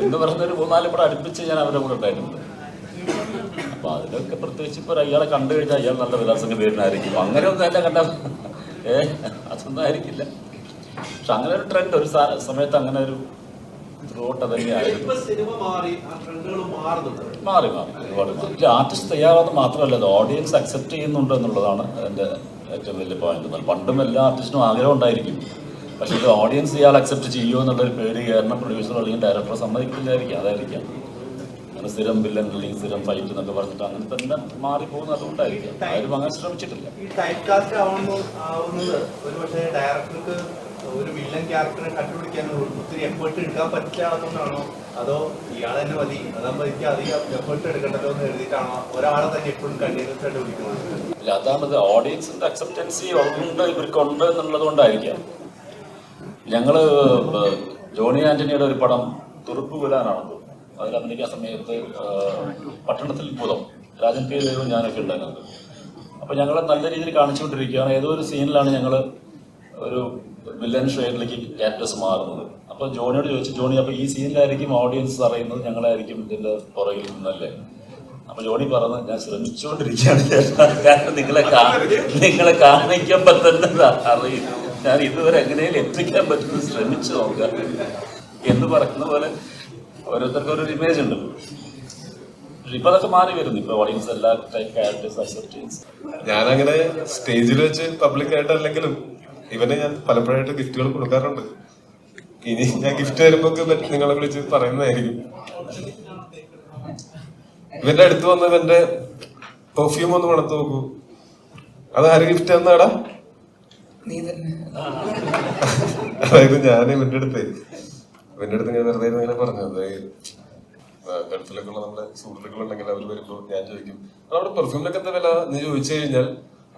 എന്ന് പറഞ്ഞൊരു 3-4 പടം അടുപ്പിച്ച് ഞാൻ അവരുടെ കൂടെ ഉണ്ടായിട്ടുണ്ട്. അപ്പോൾ അതിലൊക്കെ പ്രത്യേകിച്ച് ഇപ്പോൾ അയാളെ കണ്ടു കഴിഞ്ഞാൽ അയാൾ നല്ല ബലാത്സംഗം പേരിനായിരിക്കും. അങ്ങനെയൊന്നും അല്ല കണ്ട അതൊന്നും ആയിരിക്കില്ല. പക്ഷെ അങ്ങനെ ഒരു ട്രെൻഡ് ഒരു സമയത്ത് അങ്ങനെ ഒരു ത്രോട്ട് തന്നെയായിരുന്നു. മാറി ഒരുപാട് മാറി. ആർട്ടിസ്റ്റ് തയ്യാറാവുന്നത് മാത്രമല്ല, അത് ഓഡിയൻസ് അക്സെപ്റ്റ് ചെയ്യുന്നുണ്ട് എന്നുള്ളതാണ് എൻ്റെ ഏറ്റവും വലിയ പോയിന്റ്. പണ്ടും എല്ലാ ആർട്ടിസ്റ്റിനും ആഗ്രഹം ഉണ്ടായിരിക്കും, പക്ഷെ ഇത് ഓഡിയൻസ് ഇയാൾ അക്സെപ്റ്റ് ചെയ്യുമോ എന്നുള്ളൊരു പേടി കാരണം പ്രൊഡ്യൂസർ അല്ലെങ്കിൽ ഡയറക്ടർ സമ്മതിക്കില്ലായിരിക്കും. അതായിരിക്കാം അങ്ങനെ സ്ഥിരം വില്ലൻ അല്ലെങ്കിൽ സ്ഥിരം ഫൈറ്റ് എന്നൊക്കെ പറഞ്ഞിട്ട് അങ്ങനെ തന്നെ മാറിപ്പോകുന്നത് അതുകൊണ്ടായിരിക്കും. ആരും അങ്ങനെ ശ്രമിച്ചിട്ടില്ല. ഈ ടൈപ്പ് കാസ്റ്റ് ആവുന്നത് ഒരുപക്ഷെ ഡയറക്ടർക്ക് ഒരു വില്ലൻ ക്യാരക്ടറെ കണ്ടുപിടിക്കാൻ ഒത്തിരി എഫേർട്ട് എടുക്കാൻ പറ്റില്ലാത്തതുകൊണ്ടാണോ, അതോ ഇയാൾ തന്നെ മതി അതാകുമ്പോൾ എനിക്ക് അധികം എഫേർട്ട് എടുക്കണ്ടല്ലോ എന്ന് എഴുതിയിട്ടാണോ ഒരാളെ തന്നെ എപ്പോഴും കണ്ടിന്യൂസ് ആയിട്ട് വിളിക്കുന്നത്? അതാണത്, ഓഡിയൻസിന്റെ അക്സെപ്റ്റൻസി ഉണ്ട് ഇവർക്കുണ്ട് എന്നുള്ളത് കൊണ്ടായിരിക്കാം. ഞങ്ങള് ജോണി ആന്റണിയുടെ ഒരു പടം തുറുപ്പ് വിടാനാണ്, അതിൽ അഭിനയിക്കാൻ സമയത്ത് പട്ടണത്തിൽ ഭൂതം രാജൻ പി ദേവും ഞാനൊക്കെ ഉണ്ടായിരുന്നത്. അപ്പോൾ ഞങ്ങൾ നല്ല രീതിയിൽ കാണിച്ചുകൊണ്ടിരിക്കുകയാണ്. ഏതോ ഒരു സീനിലാണ് ഞങ്ങൾ ഒരു വില്ലൻ ഷെയ്ഡിലേക്ക് ക്യാരക്ടേഴ്സ് മാറുന്നത്. അപ്പോൾ ജോണിയോട് ചോദിച്ചു, ജോണി അപ്പോൾ ഈ സീനിലായിരിക്കും ഓഡിയൻസ് അറിയുന്നത് ഞങ്ങളായിരിക്കും ഇതിൻ്റെ പുറകിൽ നിന്നല്ലേ? അപ്പോൾ ജോണി പറഞ്ഞു, ഞാൻ ശ്രമിച്ചുകൊണ്ടിരിക്കുകയാണ്, കാരണം നിങ്ങളെ കാണിക്കുമ്പോൾ തന്നെ അറിയും, ഞാൻ ഇതുവരെ എങ്ങനെയും എത്തിക്കാൻ പറ്റുന്നത് ശ്രമിച്ചു നോക്കുക എന്ന് പറയുന്ന പോലെ ഓരോരുത്തർക്കും ഒരു ഇമേജ് ഉണ്ട്. ഇപ്പൊ അതൊക്കെ മാറി വരുന്നു. ഇപ്പൊ ഓഡിയൻസ് എല്ലാ ടൈപ്പ് ക്യാരക്ടേഴ്സ് അക്സെപ്റ്റ് ചെയ്യുന്നു. ഞാനങ്ങനെ സ്റ്റേജിൽ വെച്ച് പബ്ലിക്കായിട്ട് അല്ലെങ്കിലും ഇവനെ ഞാൻ പലപ്പോഴായിട്ട് ഗിഫ്റ്റുകൾ കൊടുക്കാറുണ്ട്. ഇനി ഞാൻ ഗിഫ്റ്റ് വരുമ്പോ നിങ്ങളെ വിളിച്ച് പറയുന്നതായിരിക്കും. ഇവന്റെ അടുത്ത് വന്ന് ഇവന്റെ പെർഫ്യൂം ഒന്ന് മണത്ത് നോക്കൂ, അത് ആര് ഗിഫ്റ്റ് തന്നാടാ? അതായത് ഞാൻ ഇവന്റെ അടുത്ത് ഞാൻ വെറുതെ ഇങ്ങനെ പറഞ്ഞു, അതായത് ഗൾഫിലൊക്കെ ഉള്ള നമ്മുടെ സുഹൃത്തുക്കളുണ്ടെങ്കിൽ അവർ വരുമ്പോ ഞാൻ ചോദിക്കും നമ്മുടെ പെർഫ്യൂമിനൊക്കെ എന്താ വില എന്ന് ചോദിച്ചു കഴിഞ്ഞാൽ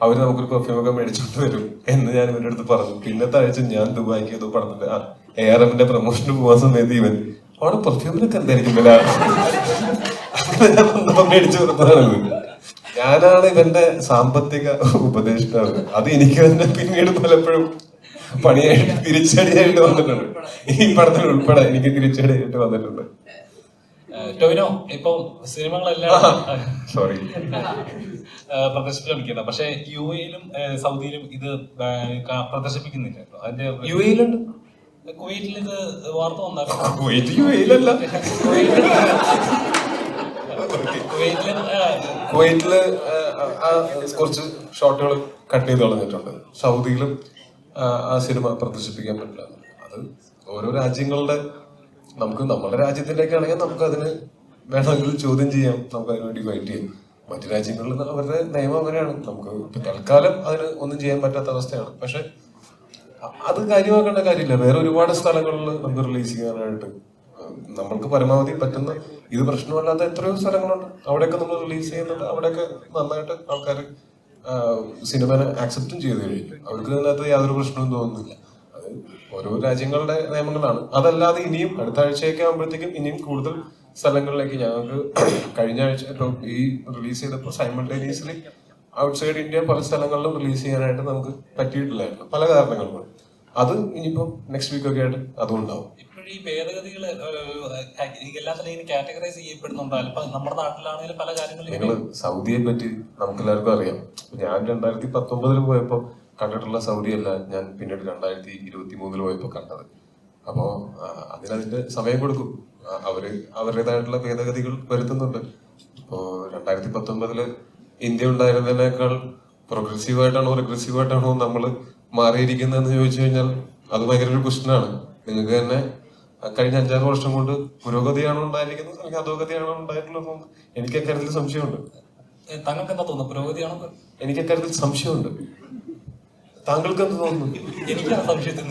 അവര് നമുക്കൊരു പെർഫ്യൂമൊക്കെ മേടിച്ചോണ്ട് വരും എന്ന് ഞാൻ ഇവന്റെ അടുത്ത് പറഞ്ഞു. പിന്നത്തെ ആഴ്ച ഞാൻ ദുബായിക്ക് ഏതോ പടത്തിന്റെ ARMന്റെ പ്രൊമോഷന് പോകാൻ സമയത്ത് ഇവൻ അവിടെ പെർഫ്യൂമിനൊക്കെ എന്തായിരിക്കും വില മേടിച്ചു കൊടുത്തതാണത്. ഞാനാണ് ഇവന്റെ സാമ്പത്തിക ഉപദേഷ്ടാവ്. അത് എനിക്ക് തന്നെ പിന്നീട് പലപ്പോഴും പണിയായിട്ട് തിരിച്ചടിയായിട്ട് വന്നിട്ടുണ്ട്. ഈ പടത്തിൽ ഉൾപ്പെടെ എനിക്ക് തിരിച്ചടിയായിട്ട് വന്നിട്ടുണ്ട്. ടോവിനോ ഇപ്പൊ സിനിമകളെല്ലാം സോറി പ്രദർശിപ്പിക്കുന്നത്, പക്ഷെ UAE-ലും സൗദിയിലും ഇത് പ്രദർശിപ്പിക്കുന്നില്ല. അതിന്റെ UAE-ലുണ്ട്, കുവൈറ്റിൽ ഇത് വാർത്ത വന്നായിരുന്നു. UAE-ലല്ല, കുവൈറ്റില് കുറച്ച് ഷോട്ടുകൾ കട്ട് ചെയ്ത് കളഞ്ഞിട്ടുണ്ട്. സൗദിയിലും ആ സിനിമ പ്രദർശിപ്പിക്കാൻ പറ്റില്ല. അത് ഓരോ രാജ്യങ്ങളുടെ, നമുക്ക് നമ്മുടെ രാജ്യത്തിലേക്ക് ആണെങ്കിൽ നമുക്ക് അതിന് വേണമെങ്കിൽ ചോദ്യം ചെയ്യാം, നമുക്ക് അതിന് വേണ്ടി ഫൈറ്റ് ചെയ്യാം. മറ്റു രാജ്യങ്ങളിൽ അവരുടെ നിയമം അങ്ങനെയാണ്. നമുക്ക് തൽക്കാലം അതിന് ഒന്നും ചെയ്യാൻ പറ്റാത്ത അവസ്ഥയാണ്. പക്ഷെ അത് കാര്യമാക്കേണ്ട കാര്യമില്ല. വേറെ ഒരുപാട് സ്ഥലങ്ങളിൽ നമുക്ക് റിലീസ് ചെയ്യാനായിട്ട് നമ്മൾക്ക് പരമാവധി പറ്റുന്ന, ഇത് പ്രശ്നമല്ലാത്ത എത്രയോ സ്ഥലങ്ങളുണ്ട്, അവിടെയൊക്കെ നമ്മൾ റിലീസ് ചെയ്യുന്നുണ്ട്. അവിടെയൊക്കെ നന്നായിട്ട് ആൾക്കാർ സിനിമനെ ആക്സെപ്റ്റും ചെയ്ത് കഴിഞ്ഞു. അവർക്ക് ഇതിനകത്ത് യാതൊരു പ്രശ്നവും തോന്നുന്നില്ല. അത് ഓരോ രാജ്യങ്ങളുടെ നിയമങ്ങളാണ്. അതല്ലാതെ ഇനിയും അടുത്ത ആഴ്ചയൊക്കെ ആകുമ്പോഴത്തേക്കും ഇനിയും കൂടുതൽ സ്ഥലങ്ങളിലേക്ക് ഞങ്ങൾക്ക് കഴിഞ്ഞ ആഴ്ച ഈ റിലീസ് ചെയ്തപ്പോൾ സൈമൾട്ടേനിയസ്ലി ഔട്ട്സൈഡ് ഇന്ത്യ പല സ്ഥലങ്ങളിലും റിലീസ് ചെയ്യാനായിട്ട് നമുക്ക് പറ്റിയിട്ടില്ലായിരുന്നു, പല കാരണങ്ങൾ കൊണ്ട്. അത് ഇനിയിപ്പോ നെക്സ്റ്റ് വീക്ക് ഒക്കെ ആയിട്ട് അതും ഉണ്ടാവും. ഈ ഭേദഗതികൾ എല്ലാത്തിലും കാറ്റഗറൈസ് ചെയ്യപ്പെടുന്നുണ്ടോ? നമ്മുടെ നാട്ടിലാണെങ്കിലും പല കാര്യങ്ങളും. നിങ്ങള് സൗദിയെ പറ്റി നമുക്കെല്ലാവർക്കും അറിയാം. ഞാൻ 2019 പോയപ്പോ കണ്ടിട്ടുള്ള സൗദി അല്ല ഞാൻ പിന്നീട് 2023 പോയപ്പോ കണ്ടത്. അപ്പോ അതിനതിന്റെ സമയം കൊടുക്കും. അവരുടേതായിട്ടുള്ള ഭേദഗതികൾ വരുത്തുന്നുണ്ട്. ഇപ്പോ 2019 ഇന്ത്യ ഉണ്ടായിരുന്നതിനേക്കാൾ പ്രോഗ്രസീവായിട്ടാണോ റിഗ്രസീവായിട്ടാണോ നമ്മൾ മാറിയിരിക്കുന്നതെന്ന് ചോദിച്ചു കഴിഞ്ഞാൽ അത് ഭയങ്കര ഒരു ക്വസ്റ്റ്യനാണ്. നിങ്ങൾക്ക് തന്നെ കഴിഞ്ഞ 5-6 വർഷം കൊണ്ട് പുരോഗതിയാണോ ഉണ്ടായിരിക്കുന്നത് അല്ലെങ്കിൽ അധോഗതിയാണോ ഉണ്ടായിട്ടുള്ളത്? എനിക്ക് അക്കാര്യത്തിൽ സംശയമുണ്ട്. താങ്കൾക്ക് എന്താ തോന്നുന്നു, പുരോഗതിയാണോ? എനിക്ക് അക്കാര്യത്തിൽ സംശയമുണ്ട്. താങ്കൾക്ക് എന്ത് തോന്നുന്നു? എനിക്കാണ് സംശയത്തിൽ.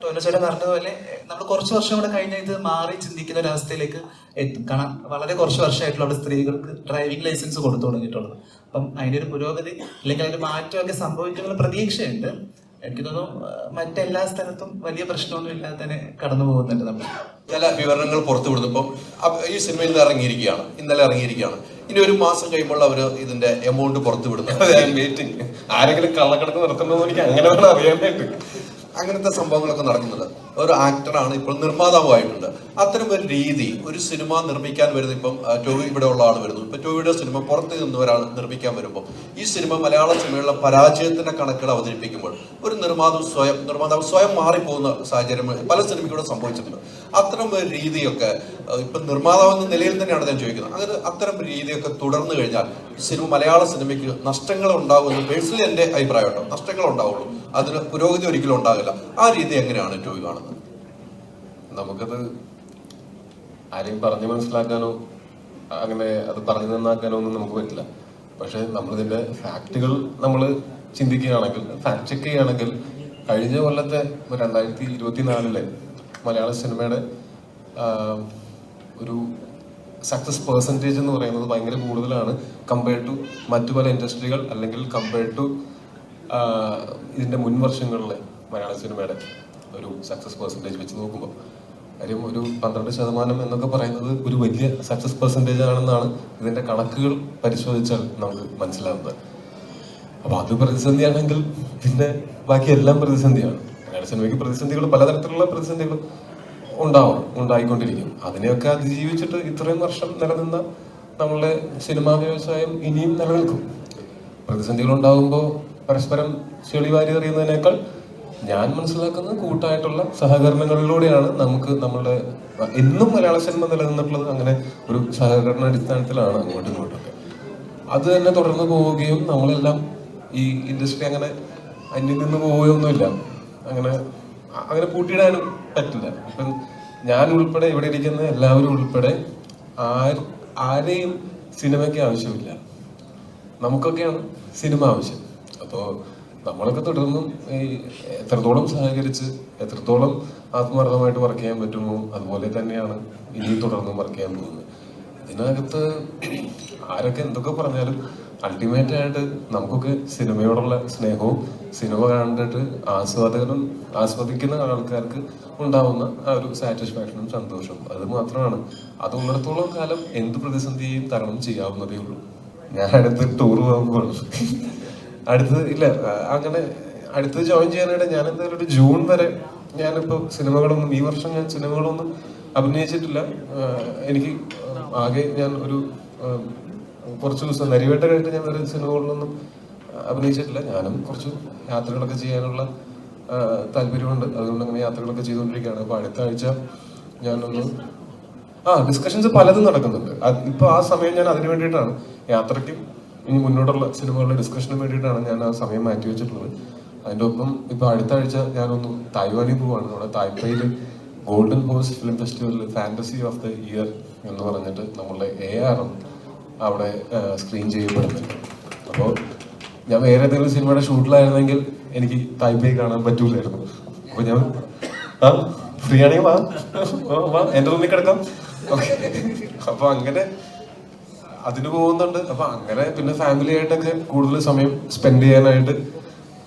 ടോനോച്ചേട്ടൻ പറഞ്ഞതുപോലെ നമ്മൾ കുറച്ച് വർഷം കൂടെ കഴിഞ്ഞാൽ ഇത് മാറി ചിന്തിക്കുന്ന ഒരു അവസ്ഥയിലേക്ക് എത്തും. കാരണം വളരെ കുറച്ച് വർഷമായിട്ടുള്ള അവിടെ സ്ത്രീകൾക്ക് ഡ്രൈവിംഗ് ലൈസൻസ് കൊടുത്തു തുടങ്ങിയിട്ടുള്ളത്. അപ്പം അതിന്റെ ഒരു പുരോഗതി അല്ലെങ്കിൽ അതിന്റെ മാറ്റമൊക്കെ സംഭവിക്കുന്ന പ്രതീക്ഷയുണ്ട്. എനിക്ക് തോന്നുന്നു മറ്റെല്ലാ സ്ഥലത്തും വലിയ പ്രശ്നമൊന്നും ഇല്ലാതെ തന്നെ കടന്നു പോകുന്നുണ്ട് നമ്മൾ. ചില വിവരണങ്ങൾ പുറത്തു വിടുന്നപ്പം ഈ സിനിമ ഇന്ന് ഇന്നലെ ഇറങ്ങിയിരിക്കുകയാണ്. ഇനി ഒരു മാസം കഴിയുമ്പോൾ അവർ ഇതിന്റെ എമൗണ്ട് പുറത്തു വിടുന്നത്. ആരെങ്കിലും കള്ളക്കടത്ത് നടത്തുന്നതെന്ന് എനിക്ക് അങ്ങനെ വേണം അറിയാനായിട്ട്. അങ്ങനത്തെ സംഭവങ്ങളൊക്കെ നടക്കുന്നുണ്ട്. ഒരു ആക്ടറാണ്, ഇപ്പോൾ നിർമ്മാതാവായിട്ടുണ്ട്. അത്തരം ഒരു രീതി ഒരു സിനിമ നിർമ്മിക്കാൻ വരുന്ന, ഇപ്പം ടോവി ഇവിടെ ഉള്ള ആൾ വരുന്നു, ഇപ്പൊ ടോവിയുടെ സിനിമ പുറത്ത് നിന്ന് ഒരാൾ നിർമ്മിക്കാൻ വരുമ്പോൾ ഈ സിനിമ മലയാള സിനിമയുള്ള പരാജയത്തിന്റെ കണക്കുകൾ അവതരിപ്പിക്കുമ്പോൾ ഒരു നിർമ്മാതാവ് സ്വയം മാറിപ്പോകുന്ന സാഹചര്യം പല സിനിമയ്ക്കൂടെ സംഭവിച്ചിട്ടുണ്ട്. അത്തരം ഒരു രീതിയൊക്കെ ഇപ്പൊ നിർമ്മാതാവ് എന്ന നിലയിൽ തന്നെയാണ് ഞാൻ ചോദിക്കുന്നത്. അങ്ങനെ അത്തരം രീതിയൊക്കെ തുടർന്നു കഴിഞ്ഞാൽ മലയാള സിനിമയ്ക്ക് നഷ്ടങ്ങൾ ഉണ്ടാകുമെന്ന് പേഴ്സണലി എന്റെ അഭിപ്രായം കേട്ടോ. നഷ്ടങ്ങൾ ഉണ്ടാവുള്ളൂ, അതിന് പുരോഗതി ഒരിക്കലും ഉണ്ടാകില്ല. ആ രീതി എങ്ങനെയാണ് ടോവി കാണുന്നത്? നമുക്കത് ആരെയും പറഞ്ഞു മനസ്സിലാക്കാനോ അങ്ങനെ അത് പറഞ്ഞു നന്നാക്കാനോ ഒന്നും നമുക്ക് പറ്റില്ല. പക്ഷെ നമ്മളിതിന്റെ ഫാക്ടുകൾ നമ്മൾ ചിന്തിക്കുകയാണെങ്കിൽ, ഫാക്ട് ചെക്ക് ചെയ്യുകയാണെങ്കിൽ, കഴിഞ്ഞ കൊല്ലത്തെ 2024 മലയാള സിനിമയുടെ ഒരു സക്സസ് പെർസെൻറ്റേജ് എന്ന് പറയുന്നത് ഭയങ്കര കൂടുതലാണ് കമ്പയർഡ് ടു മറ്റു പല ഇൻഡസ്ട്രികൾ, അല്ലെങ്കിൽ കമ്പയർഡ് ടു ഇതിന്റെ മുൻ വർഷങ്ങളിലെ മലയാള സിനിമയുടെ ഒരു സക്സസ് പെർസെൻറ്റേജ് വെച്ച് നോക്കുമ്പോൾ കാര്യം ഒരു 12% എന്നൊക്കെ പറയുന്നത് ഒരു വലിയ സക്സസ് പെർസെൻറ്റേജ് ആണെന്നാണ് ഇതിന്റെ കണക്കുകൾ പരിശോധിച്ചാൽ നമുക്ക് മനസ്സിലാവുന്നത്. അപ്പൊ അത് പ്രതിസന്ധിയാണെങ്കിൽ പിന്നെ ബാക്കി എല്ലാം പ്രതിസന്ധിയാണ്. മലയാള സിനിമയ്ക്ക് പ്രതിസന്ധികൾ, പലതരത്തിലുള്ള പ്രതിസന്ധികൾ ഉണ്ടായിക്കൊണ്ടിരിക്കും. അതിനെയൊക്കെ അതിജീവിച്ചിട്ട് ഇത്രയും വർഷം നിലനിന്ന നമ്മളുടെ സിനിമാ വ്യവസായം ഇനിയും നിലനിൽക്കും. പ്രതിസന്ധികൾ ഉണ്ടാകുമ്പോൾ പരസ്പരം ചെളിവാരി എറിയുന്നതിനേക്കാൾ ഞാൻ മനസ്സിലാക്കുന്നത് കൂട്ടായിട്ടുള്ള സഹകരണങ്ങളിലൂടെയാണ് നമുക്ക് നമ്മളുടെ എന്നും മലയാള സിനിമ നിലനിന്നിട്ടുള്ളത്. അങ്ങനെ ഒരു സഹകരണ അടിസ്ഥാനത്തിലാണ് അങ്ങോട്ടും ഇങ്ങോട്ടൊക്കെ. അത് തന്നെ തുടർന്ന് പോവുകയും നമ്മളെല്ലാം ഈ ഇൻഡസ്ട്രി അങ്ങനെ അന്യം നിന്ന് പോവുകയൊന്നുമില്ല. അങ്ങനെ കൂട്ടിയിടാനും പറ്റില്ല. ഇപ്പം ഞാൻ ഉൾപ്പെടെ, ഇവിടെ ഇരിക്കുന്ന എല്ലാവരും ഉൾപ്പെടെ ആരെയും സിനിമയ്ക്ക് ആവശ്യമില്ല. നമുക്കൊക്കെയാണ് സിനിമ ആവശ്യം. അപ്പോൾ നമ്മളൊക്കെ തുടർന്നും ഈ എത്രത്തോളം സഹകരിച്ച് എത്രത്തോളം ആത്മാർത്ഥമായിട്ട് വർക്ക് ചെയ്യാൻ പറ്റുമോ അതുപോലെ തന്നെയാണ് ഇനിയും തുടർന്നും വർക്ക് ചെയ്യാൻ പോകുന്നത്. ഇതിനകത്ത് ആരൊക്കെ എന്തൊക്കെ പറഞ്ഞാലും അൾട്ടിമേറ്റ് ആയിട്ട് നമുക്കൊക്കെ സിനിമയോടുള്ള സ്നേഹവും സിനിമ കണ്ടിട്ട് ആസ്വദിക്കുന്ന ആൾക്കാർക്ക് ഉണ്ടാവുന്ന ആ ഒരു സാറ്റിസ്ഫാക്ഷനും സന്തോഷവും അത് മാത്രമാണ്. അത് ഉള്ളിടത്തോളം കാലം എന്ത് പ്രതിസന്ധിയെയും തരണം ചെയ്യാവുന്നതേ ഉള്ളൂ. ഞാൻ അടുത്ത് ടൂർ പോകുമ്പോൾ അടുത്ത് ഇല്ല അങ്ങനെ അടുത്ത് ജോയിൻ ചെയ്യാനായിട്ട് ഞാൻ എന്തായാലും ഒരു ജൂൺ വരെ ഞാനിപ്പോൾ സിനിമകളൊന്നും ഈ വർഷം ഞാൻ സിനിമകളൊന്നും അഭിനയിച്ചിട്ടില്ല. എനിക്ക് ആകെ ഞാൻ ഒരു കുറച്ച് ദിവസം നരിവേട്ട കഴിഞ്ഞിട്ട് ഞാൻ ഒരു സിനിമകളിലൊന്നും അഭിനയിച്ചിട്ടില്ല. ഞാനും കുറച്ച് യാത്രകളൊക്കെ ചെയ്യാനുള്ള താല്പര്യമുണ്ട്. അതുകൊണ്ട് അങ്ങനെ യാത്രകളൊക്കെ ചെയ്തുകൊണ്ടിരിക്കുകയാണ്. അപ്പോൾ അടുത്ത ആഴ്ച ഞാനൊന്ന് ഡിസ്കഷൻസ് പലതും നടക്കുന്നുണ്ട്. ഇപ്പൊ ആ സമയം ഞാൻ അതിനു വേണ്ടിയിട്ടാണ്, യാത്രയ്ക്കും ഇനി മുന്നോട്ടുള്ള സിനിമകളുടെ ഡിസ്കഷന് വേണ്ടിയിട്ടാണ് ഞാൻ ആ സമയം മാറ്റി വെച്ചിട്ടുള്ളത്. അതിൻ്റെ ഒപ്പം ഇപ്പൊ അടുത്ത ആഴ്ച ഞാനൊന്ന് തായ്വാനിൽ പോവാണ്. നമ്മുടെ തായ്പേയിൽ ഗോൾഡൻ ഹോഴ്സ് ഫിലിം ഫെസ്റ്റിവലിൽ ഫാന്റസി ഓഫ് ദ ഇയർ എന്ന് പറഞ്ഞിട്ട് നമ്മളുടെ AR അവിടെ സ്ക്രീൻ ചെയ്യപ്പെടുന്നുണ്ട്. അപ്പോൾ ഞാൻ വേറെ ഏതെങ്കിലും സിനിമയുടെ ഷൂട്ടിലായിരുന്നെങ്കിൽ എനിക്ക് തായ്പേയി കാണാൻ പറ്റൂലായിരുന്നു. അപ്പൊ ഞാൻ ഫ്രീ ആണെങ്കിൽ വാ എന്റെ റൂമിൽ കിടക്കാം. ഓക്കെ, അപ്പൊ അങ്ങനെ അതിന് പോകുന്നുണ്ട്. അപ്പൊ അങ്ങനെ പിന്നെ ഫാമിലി ആയിട്ടൊക്കെ കൂടുതൽ സമയം സ്പെൻഡ് ചെയ്യാനായിട്ട്.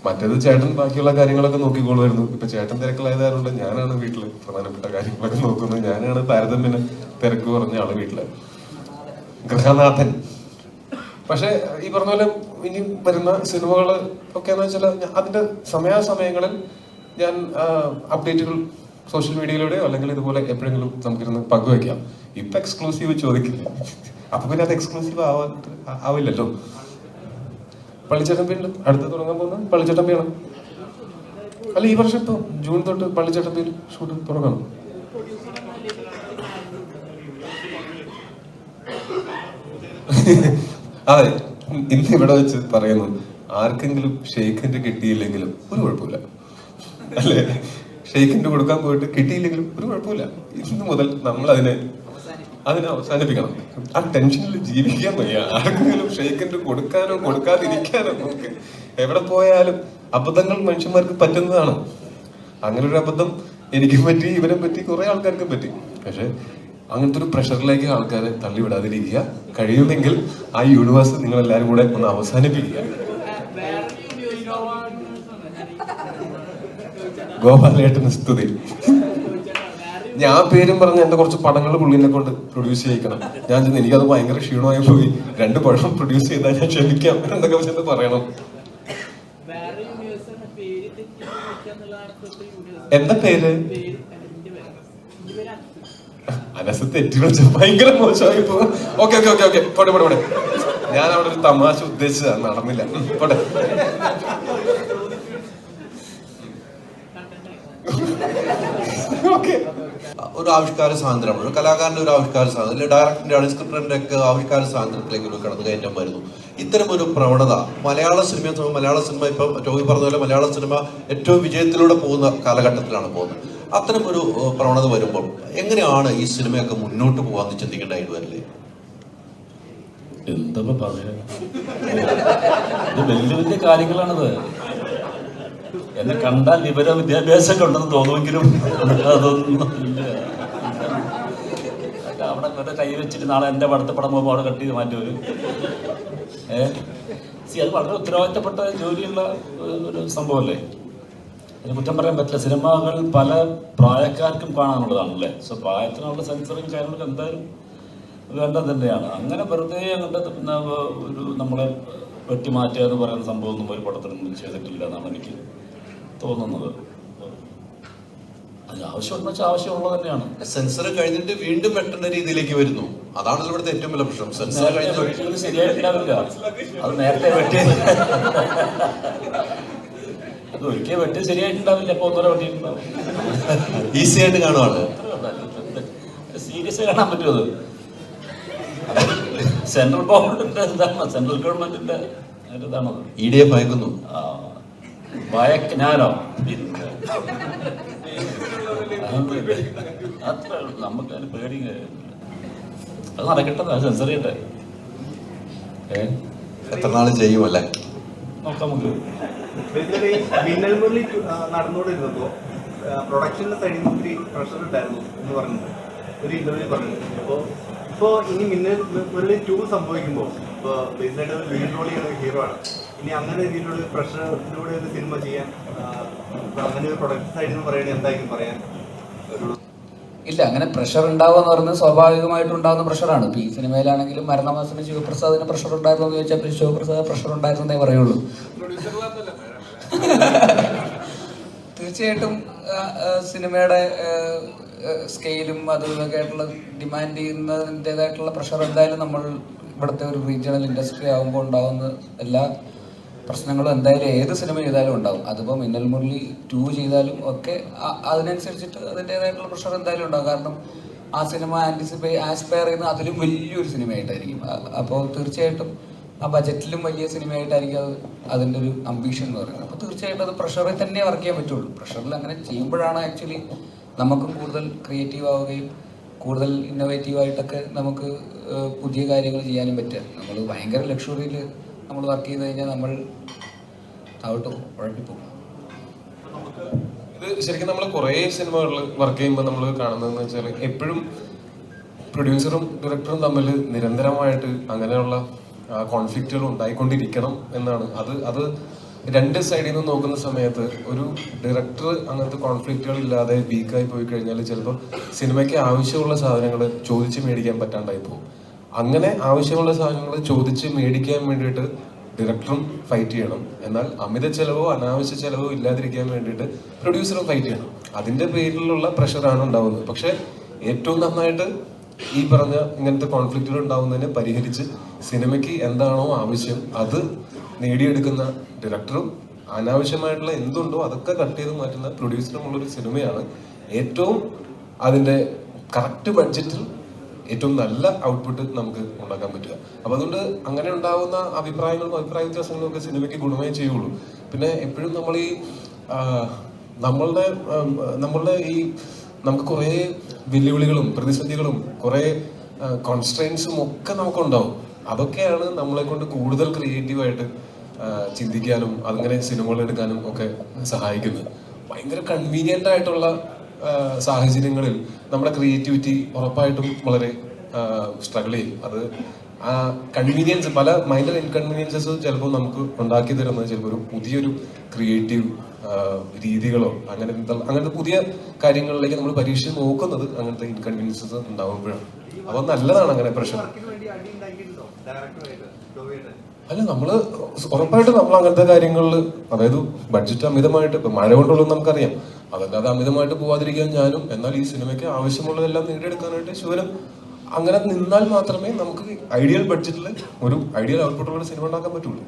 മറ്റേത് ചേട്ടൻ ബാക്കിയുള്ള കാര്യങ്ങളൊക്കെ നോക്കിക്കൊള്ളുമായിരുന്നു. ഇപ്പൊ ചേട്ടൻ തിരക്കിലായതുകൊണ്ട് ഞാനാണ് വീട്ടില് പ്രധാനപ്പെട്ട കാര്യങ്ങളൊക്കെ നോക്കുന്നത്. ഞാനാണ് താരതമ്യേന തിരക്ക് കുറഞ്ഞ ആള് വീട്ടില്, ഗൃഹനാഥൻ. പക്ഷെ ഈ പറഞ്ഞ പോലെ ഇനി വരുന്ന സിനിമകള് ഒക്കെ എന്ന് വെച്ചാൽ അതിന്റെ സമയാസമയങ്ങളിൽ ഞാൻ അപ്ഡേറ്റുകൾ സോഷ്യൽ മീഡിയയിലൂടെയോ അല്ലെങ്കിൽ ഇതുപോലെ എപ്പോഴെങ്കിലും നമുക്കിരുന്ന് പങ്കുവെക്കാം. ഇപ്പൊ എക്സ്ക്ലൂസീവ് ചോദിക്കില്ല, അപ്പൊ പിന്നെ അത് എക്സ്ക്ലൂസീവ് ആവില്ലല്ലോ. പള്ളിച്ചട്ടമ്പിയിൽ അടുത്ത് തുടങ്ങാൻ പോകുന്ന പള്ളിച്ചട്ടമ്പിയാണ്. അല്ല, ഈ വർഷം ഇപ്പൊ ജൂൺ തൊട്ട് പള്ളിച്ചട്ടമ്പിയിൽ ഷൂട്ട് തുടങ്ങണം. അതെ, ഇന്ന് ഇവിടെ വെച്ച് പറയുന്നു, ആർക്കെങ്കിലും ഷെയ്ഖിന്റെ കിട്ടിയില്ലെങ്കിലും ഒരു കുഴപ്പമില്ല, അല്ലേ? ഷെയ്ഖിന്റെ കൊടുക്കാൻ പോയിട്ട് കിട്ടിയില്ലെങ്കിലും ഒരു കുഴപ്പമില്ല. ഇന്ന് മുതൽ നമ്മൾ അതിനെ അവസാനിപ്പിക്കണം. ആ ടെൻഷനിൽ ജീവിക്കാൻ വയ്യ. ആർക്കെങ്കിലും ഷെയ്ഖിന്റെ കൊടുക്കാനോ കൊടുക്കാതിരിക്കാനോ നമുക്ക് എവിടെ പോയാലും അബദ്ധങ്ങൾ മനുഷ്യന്മാർക്ക് പറ്റുന്നതാണ്. അങ്ങനെ ഒരു അബദ്ധം എനിക്കും പറ്റി, ഇവരെ പറ്റി, കുറെ ആൾക്കാർക്കും പറ്റി. പക്ഷെ അങ്ങനത്തെ ഒരു പ്രഷറിലേക്ക് ആൾക്കാരെ തള്ളിവിടാതിരിക്കുക. കഴിയുമെങ്കിൽ ആ യൂണിവേഴ്സ് നിങ്ങൾ എല്ലാവരും കൂടെ ഒന്ന് അവസാനിപ്പിക്കുക. ഗോപാലേട്ടന് സ്തുതി. ഞാൻ പേരും പറഞ്ഞ് എന്റെ കുറച്ച് പടങ്ങൾ പുള്ളിനെ കൊണ്ട് പ്രൊഡ്യൂസ് ചെയ്യിക്കണം. ഞാൻ ചെന്ന് എനിക്കത് ഭയങ്കര ക്ഷീണമായി പോയി, 2 പടം പ്രൊഡ്യൂസ് ചെയ്താൽ ഞാൻ ക്ഷമിക്കാം എന്നൊക്കെ ചെന്ന് പറയണം. എന്താ പേര്? അനസ് തെറ്റി വിളിച്ച ഭയങ്കര മോശമായി പോകും. ഓക്കെ ഓക്കെ ഓക്കെ ഓക്കെ, പോട്ടെ പോട്ടെ പോട്ടെ. ഞാൻ അവിടെ ഒരു തമാശ ഉദ്ദേശിച്ചതാണ്, നടന്നില്ല. പോട്ടെ. ഒരു ആവിഷ്കാര സ്വാതന്ത്ര്യമാണ്, ഒരു കലാകാരന്റെ ഒരു ആവിഷ്കാര സ്വാതന്ത്ര്യം, അല്ലെങ്കിൽ ഡയറക്ടറിന്റെ ആണ് സ്ക്രിപ്റ്ററിന്റെ ഒക്കെ ആവിഷ്കാര സ്വാതന്ത്ര്യത്തിലേക്ക് ഒരു കടന്നുകയറ്റം വരുന്നു. ഇത്തരം ഒരു പ്രവണത മലയാള സിനിമ ഇപ്പം ടോവി പറഞ്ഞ പോലെ മലയാള സിനിമ ഏറ്റവും വിജയത്തിലൂടെ പോകുന്ന കാലഘട്ടത്തിലാണ് പോകുന്നത്. അത്തരം ഒരു പ്രവണത വരുമ്പോൾ എങ്ങനെയാണ് ഈ സിനിമയൊക്കെ മുന്നോട്ട് പോകാന്ന് ചിന്തിക്കേണ്ടതായിട്ട് വരില്ലേ? എന്താ പറയാ, ഇത് വലിയ വലിയ കാര്യങ്ങളാണിത്. എന്നെ കണ്ടാൽ വിവര വിദ്യാഭ്യാസമൊക്കെ ഉണ്ടെന്ന് തോന്നുമെങ്കിലും അതൊന്നും ഇല്ല. അവിടെ കൈ വെച്ചിട്ട് നാളെ എന്റെ പടത്തെ പടം പോകുമ്പോൾ അവിടെ കട്ട് ചെയ്ത് മാറ്റുമൊരു അത് വളരെ ഉത്തരവാദിത്തപ്പെട്ട ജോലിയുള്ള ഒരു സംഭവമല്ലേ. അതിന് കുറ്റം പറയാൻ പറ്റില്ല. സിനിമകൾ പല പ്രായക്കാർക്കും കാണാനുള്ളതാണല്ലേ. സോ പ്രായത്തിനുള്ള സെൻസറിങ് കാര്യങ്ങളൊക്കെ എന്തായാലും വേണ്ടത് തന്നെയാണ്. അങ്ങനെ വെറുതെ അങ്ങനത്തെ പിന്നെ ഒരു നമ്മളെ വെട്ടിമാറ്റുക എന്ന് പറയുന്ന സംഭവമൊന്നും ഒരു പടത്തിനൊന്നും ചെയ്തിട്ടില്ല എന്നാണ് എനിക്ക് തോന്നുന്നത്. അത് ആവശ്യമുണ്ടെന്ന് വെച്ചാൽ ആവശ്യമുള്ളത് തന്നെയാണ്. സെൻസർ കഴിഞ്ഞിട്ട് വീണ്ടും വെട്ടുന്ന രീതിയിലേക്ക് വരുന്നു. അതാണല്ലോ ഇവിടുത്തെ ഏറ്റവും വലിയ പ്രശ്നം. സെൻസർ കഴിഞ്ഞിട്ട് ശരിയായിട്ടുണ്ടാവില്ല. അത് നേരത്തെ വെട്ടി അത് ഒരിക്കൽ വെട്ടി ശരിയായിട്ടുണ്ടാവില്ല. അപ്പൊ ഒന്നര വെട്ടിയിട്ടുണ്ടാവും. ഈസി ആയിട്ട് കാണുവാണ്. സീരിയസ് കാണാൻ പറ്റുമോ? സെൻട്രൽ ഗവൺമെന്റിന്റെ എന്താണ്, സെൻട്രൽ ഗവൺമെന്റിന്റെ ഇതാണത്. ഇഡിയെ ഭയക്കുന്നു. ഞാനോ അത്ര നമുക്ക് അതിന് പേടി. അത് നടക്കട്ടെ, അത് സെൻസർ ചെയ്യട്ടെ. എത്ര നാൾ ചെയ്യുമല്ലേ നോക്കാം നമുക്ക്. മിന്നൽ മുരളി നടന്നുകൊണ്ടിരുന്നപ്പോ പ്രൊഡക്ഷന്റെ സൈഡിൽ നിന്ന് ഒത്തിരി പ്രഷർ ഉണ്ടായിരുന്നു എന്ന് പറഞ്ഞു ഒരു ഇന്റർവ്യൂ പറഞ്ഞു. ഇപ്പോ ഇനി മിന്നൽ മുരളി 2 സംഭവിക്കുമ്പോൾ ഇപ്പൊ ബേസിലായിട്ട് ഒരു ലീഡ് റോൾ ചെയ്യുന്ന ഹീറോ ആണ്. ഇനി അങ്ങനെ രീതിയിലുള്ള പ്രഷറിലൂടെ ഒരു സിനിമ ചെയ്യാൻ അങ്ങനെ ഒരു പ്രൊഡക്ഷൻ സൈഡിൽ നിന്ന് പറയുകയാണെങ്കിൽ എന്തായിരിക്കും പറയാൻ? ഇല്ല, അങ്ങനെ പ്രഷർ ഉണ്ടാവുക എന്ന് പറയുന്നത് സ്വാഭാവികമായിട്ടും ഉണ്ടാകുന്ന പ്രഷറാണ്. ഇപ്പോൾ ഈ സിനിമയിലാണെങ്കിലും മരണമാസത്തിന് ശിവപ്രസാദിന് പ്രഷർ ഉണ്ടായിരുന്നു എന്ന് ചോദിച്ചാൽ ശിവപ്രസാദ് പ്രഷർ ഉണ്ടായിരുന്നേ പറയുള്ളൂ. തീർച്ചയായിട്ടും സിനിമയുടെ സ്കെയിലും അതും ഇതൊക്കെ ആയിട്ടുള്ള ഡിമാൻഡ് ചെയ്യുന്നതിൻ്റെതായിട്ടുള്ള പ്രഷർ എന്തായാലും നമ്മൾ ഇവിടുത്തെ ഒരു റീജിയണൽ ഇൻഡസ്ട്രി ആകുമ്പോൾ ഉണ്ടാകുന്ന എല്ലാ പ്രശ്നങ്ങളും എന്തായാലും ഏത് സിനിമ ചെയ്താലും ഉണ്ടാവും. അതിപ്പോൾ മിന്നൽ മുരളി 2 ചെയ്താലും ഒക്കെ അതിനനുസരിച്ചിട്ട് അതിൻ്റെതായിട്ടുള്ള പ്രഷർ എന്തായാലും ഉണ്ടാവും. കാരണം ആ സിനിമ ആസ്പയർ ചെയ്യുന്ന അതിലും വലിയൊരു സിനിമയായിട്ടായിരിക്കും. അപ്പോൾ തീർച്ചയായിട്ടും ആ ബജറ്റിലും വലിയ സിനിമയായിട്ടായിരിക്കും അത് അതിൻ്റെ ഒരു അംബീഷൻ എന്ന് പറയുന്നത്. അപ്പോൾ തീർച്ചയായിട്ടും അത് പ്രഷറിൽ തന്നെ വർക്ക് ചെയ്യാൻ പറ്റുള്ളൂ. പ്രഷറിൽ അങ്ങനെ ചെയ്യുമ്പോഴാണ് ആക്ച്വലി നമുക്കും കൂടുതൽ ക്രിയേറ്റീവ് ആവുകയും കൂടുതൽ ഇന്നോവേറ്റീവായിട്ടൊക്കെ നമുക്ക് പുതിയ കാര്യങ്ങൾ ചെയ്യാനും പറ്റുക. നമ്മൾ ഭയങ്കര ലക്ഷറിയിൽ നമ്മൾ വർക്ക് ചെയ്ത് കഴിഞ്ഞാൽ നമ്മൾ താഴോട്ട് ഉഴപ്പിപ്പോകും. ഇത് ശരിക്കും നമ്മൾ കുറേ സിനിമകളിൽ വർക്ക് ചെയ്യുമ്പോൾ നമ്മൾ കാണുന്നതെന്ന് വെച്ചാൽ എപ്പോഴും പ്രൊഡ്യൂസറും ഡയറക്ടറും തമ്മിൽ നിരന്തരമായിട്ട് അങ്ങനെയുള്ള കോൺഫ്ലിക്റ്റുകൾ ഉണ്ടായിക്കൊണ്ടിരിക്കണം എന്നാണ്. അത് രണ്ട് സൈഡിൽ നിന്ന് നോക്കുന്ന സമയത്ത് ഒരു ഡയറക്ടർ അങ്ങനത്തെ കോൺഫ്ലിക്റ്റുകൾ ഇല്ലാതെ വീക്കായി പോയി കഴിഞ്ഞാൽ ചിലപ്പോൾ സിനിമയ്ക്ക് ആവശ്യമുള്ള സാധനങ്ങൾ ചോദിച്ച് മേടിക്കാൻ പറ്റാണ്ടായി പോകും. അങ്ങനെ ആവശ്യമുള്ള സാധനങ്ങൾ ചോദിച്ച് മേടിക്കാൻ വേണ്ടിയിട്ട് ഡയറക്ടറും ഫൈറ്റ് ചെയ്യണം. എന്നാൽ അമിത ചെലവോ അനാവശ്യ ചെലവോ ഇല്ലാതിരിക്കാൻ വേണ്ടിയിട്ട് പ്രൊഡ്യൂസറും ഫൈറ്റ് ചെയ്യണം. അതിന്റെ പേരിലുള്ള പ്രഷറാണ് ഉണ്ടാവുന്നത്. പക്ഷെ ഏറ്റവും നന്നായിട്ട് ഈ പറഞ്ഞ ഇങ്ങനത്തെ കോൺഫ്ലിക്റ്റുകൾ ഉണ്ടാവുന്നതിനെ പരിഹരിച്ച് സിനിമയ്ക്ക് എന്താണോ ആവശ്യം അത് നേടിയെടുക്കുന്ന ഡയറക്ടറും അനാവശ്യമായിട്ടുള്ള എന്തുണ്ടോ അതൊക്കെ കട്ട് ചെയ്ത് മാറ്റുന്ന പ്രൊഡ്യൂസറുമുള്ളൊരു സിനിമയാണ് ഏറ്റവും അതിന്റെ കറക്റ്റ് ബഡ്ജറ്റിൽ ഏറ്റവും നല്ല ഔട്ട്പുട്ട് നമുക്ക് ഉണ്ടാക്കാൻ പറ്റുക. അപ്പൊ അതുകൊണ്ട് അങ്ങനെ ഉണ്ടാവുന്ന അഭിപ്രായ വ്യത്യാസങ്ങളും ഒക്കെ സിനിമയ്ക്ക് ഗുണമേ ചെയ്യുള്ളൂ. പിന്നെ എപ്പോഴും നമ്മൾ ഈ നമ്മളുടെ ഈ നമുക്ക് കുറേ വെല്ലുവിളികളും പ്രതിസന്ധികളും കുറേ കോൺസ്ട്രെയിൻസും ഒക്കെ നമുക്കുണ്ടാവും. അതൊക്കെയാണ് നമ്മളെ കൊണ്ട് കൂടുതൽ ക്രിയേറ്റീവായിട്ട് ചിന്തിക്കാനും അങ്ങനെ സിനിമകൾ എടുക്കാനും ഒക്കെ സഹായിക്കുന്നത്. ഭയങ്കര കൺവീനിയന്റ് ആയിട്ടുള്ള സാഹചര്യങ്ങളിൽ നമ്മുടെ ക്രിയേറ്റിവിറ്റി ഉറപ്പായിട്ടും വളരെ സ്ട്രഗിൾ ചെയ്യും. അത് ആ കൺവീനിയൻസ്, പല മൈനർ ഇൻകൺവീനിയൻസസ് ചിലപ്പോൾ നമുക്ക് ഉണ്ടാക്കി തരുന്നത് ചിലപ്പോൾ ഒരു പുതിയൊരു ക്രിയേറ്റീവ് രീതികളോ അങ്ങനത്തെ പുതിയ കാര്യങ്ങളിലേക്ക് നമ്മൾ പരീക്ഷിച്ച് നോക്കുന്നത് അങ്ങനത്തെ ഇൻകൺവീനിയൻസസ് ഉണ്ടാകുമ്പോഴാണ്. അപ്പൊ നല്ലതാണ് അങ്ങനെ പ്രശ്നം. അല്ല, നമ്മള് ഉറപ്പായിട്ട് നമ്മൾ അങ്ങനത്തെ കാര്യങ്ങളിൽ, അതായത് ബഡ്ജറ്റ് അമിതമായിട്ട് ഇപ്പൊ മഴ കൊണ്ടുള്ളത് നമുക്കറിയാം, അതല്ലാതെ അമിതമായിട്ട് പോവാതിരിക്കാൻ ഞാനും, എന്നാൽ ഈ സിനിമയ്ക്ക് ആവശ്യമുള്ളതെല്ലാം നേടിയെടുക്കാനായിട്ട് ശിവനും അങ്ങനെ നിന്നാൽ മാത്രമേ നമുക്ക് ഐഡിയൽ ബഡ്ജറ്റിൽ ഒരു ഐഡിയൽ ഔട്ട്പുട്ടുള്ള സിനിമ ഉണ്ടാക്കാൻ പറ്റുള്ളൂ.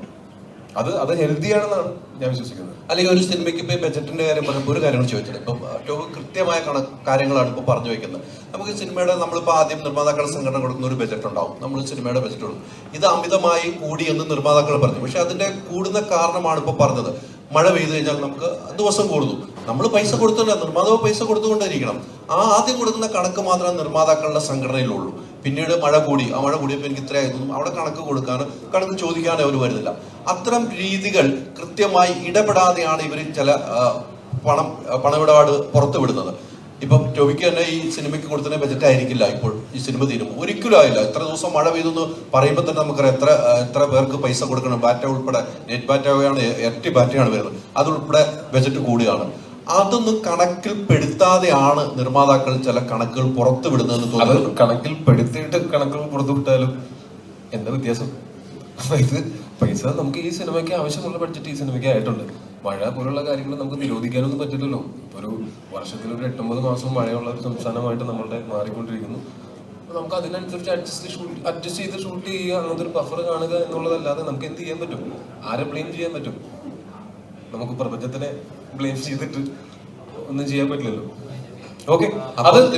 അത് ഹെൽത്തിയാണെന്നാണ് ഞാൻ വിശ്വസിക്കുന്നത്. അല്ലെങ്കിൽ ഒരു സിനിമയ്ക്ക് ഇപ്പൊ ബജറ്റിന്റെ കാര്യം പറയുമ്പോൾ ഒരു കാര്യം ചോദിച്ചത്, ഇപ്പം കൃത്യമായ കാര്യങ്ങളാണ് ഇപ്പൊ പറഞ്ഞു വെക്കുന്നത്. നമുക്ക് സിനിമയുടെ നമ്മളിപ്പോൾ ആദ്യം നിർമ്മാതാക്കളുടെ സംഘടന കൊടുക്കുന്ന ഒരു ബജറ്റ് ഉണ്ടാവും, നമ്മൾ സിനിമയുടെ ബജറ്റ് കൊടുക്കും. ഇത് അമിതമായി കൂടി എന്ന് നിർമ്മാതാക്കൾ പറഞ്ഞു. പക്ഷെ അതിന്റെ കൂടുന്ന കാരണമാണ് ഇപ്പൊ പറഞ്ഞത്. മഴ പെയ്തു കഴിഞ്ഞാൽ നമുക്ക് ദിവസം കൂടുന്നു. നമ്മൾ പൈസ കൊടുത്തില്ല, നിർമ്മാതാവ് പൈസ കൊടുത്തുകൊണ്ടിരിക്കണം. ആ ആദ്യം കൊടുക്കുന്ന കണക്ക് മാത്രമേ നിർമ്മാതാക്കളുടെ സംഘടനയിലുള്ളൂ. പിന്നീട് മഴ കൂടി, ആ മഴ കൂടിയപ്പോൾ എനിക്ക് ഇത്രയായിരുന്നു, അവിടെ കണക്ക് കൊടുക്കാനോ കണക്ക് ചോദിക്കാനോ അവർ വരുന്നില്ല. അത്തരം രീതികൾ കൃത്യമായി ഇടപെടാതെയാണ് ഇവർ ചില പണമിടപാട് പുറത്തുവിടുന്നത്. ഇപ്പം ടോവിക്ക് തന്നെ ഈ സിനിമയ്ക്ക് കൊടുത്തതിന് ബജറ്റ് ആയിരിക്കില്ല ഇപ്പോൾ ഈ സിനിമ തീരുമ്പോൾ, ഒരിക്കലും ആയില്ല. എത്ര ദിവസം മഴ പെയ്തെന്ന് പറയുമ്പോൾ തന്നെ നമുക്കറിയാം എത്ര പേർക്ക് പൈസ കൊടുക്കണം. ബാറ്റ ഉൾപ്പെടെ, നെറ്റ് ബാറ്റയാണ്, ഇരട്ടി ബാറ്റയാണ് വരുന്നത്, അതുൾപ്പെടെ ബജറ്റ് കൂടുകയാണ്. അതൊന്നും കണക്കിൽ പെടുത്താതെയാണ് നിർമ്മാതാക്കൾ ചില കണക്കുകൾ പുറത്തു വിടുന്നതെന്ന് തോന്നുന്നു. കണക്കിൽ പെടുത്തിയിട്ട് കണക്കുകൾ പുറത്തു വിട്ടാലും എന്താ വ്യത്യാസം? ഇത് പൈസ നമുക്ക് ഈ സിനിമയ്ക്ക് ആവശ്യമുള്ള ബഡ്ജറ്റ് ഈ സിനിമയ്ക്ക് ആയിട്ടുണ്ട്. മഴ പോലുള്ള കാര്യങ്ങൾ നമുക്ക് നിരോധിക്കാനൊന്നും പറ്റില്ലല്ലോ. ഒരു വർഷത്തിൽ ഒരു 8-9 മാസം മഴയുള്ള ഒരു സംസ്ഥാനമായിട്ട് നമ്മളുടെ മാറിക്കൊണ്ടിരിക്കുന്നു. അപ്പൊ നമുക്ക് അതിനനുസരിച്ച് അഡ്ജസ്റ്റ് ചെയ്ത് ഷൂട്ട് ചെയ്യുക, അങ്ങനത്തെ ഒരു ബഫർ കാണുക എന്നുള്ളതല്ലാതെ നമുക്ക് എന്ത് ചെയ്യാൻ പറ്റും? ആരെ ബ്ലെയിം ചെയ്യാൻ പറ്റും? നമുക്ക് പ്രപഞ്ചത്തിനെ ബ്ലെയിം ചെയ്തിട്ട് ഒന്നും ചെയ്യാൻ പറ്റില്ലല്ലോ. ഓക്കെ,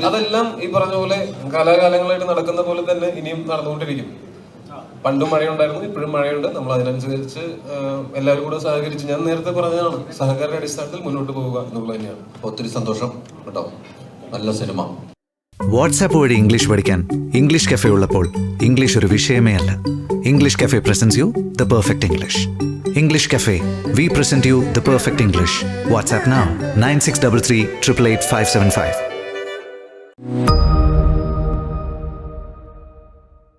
അതെല്ലാം ഈ പറഞ്ഞ പോലെ കാലാകാലങ്ങളായിട്ട് നടക്കുന്ന പോലെ തന്നെ ഇനിയും നടന്നുകൊണ്ടിരിക്കും. പണ്ടും മഴയുണ്ടായിരുന്നു, ഇപ്പോഴും മഴയുണ്ട്. നമ്മൾ അതിനനുസരിച്ച് എല്ലാവരും കൂടെ സഹകരിച്ച്, ഞാൻ നേരത്തെ പറഞ്ഞതാണ്, സഹകരണ അടിസ്ഥാനത്തിൽ മുന്നോട്ട് പോവുക എന്നുള്ളത് തന്നെയാണ്. ഒത്തിരി സന്തോഷം കേട്ടോ, നല്ല സിനിമ. വാട്സാപ്പ് വഴി ഇംഗ്ലീഷ് പഠിക്കാൻ ഇംഗ്ലീഷ് കഫേ ഉള്ളപ്പോൾ ഇംഗ്ലീഷ് ഒരു വിഷയമേ അല്ല. English cafe presents you the perfect English. English Cafe, we present you the perfect English. WhatsApp now 9633 888 575.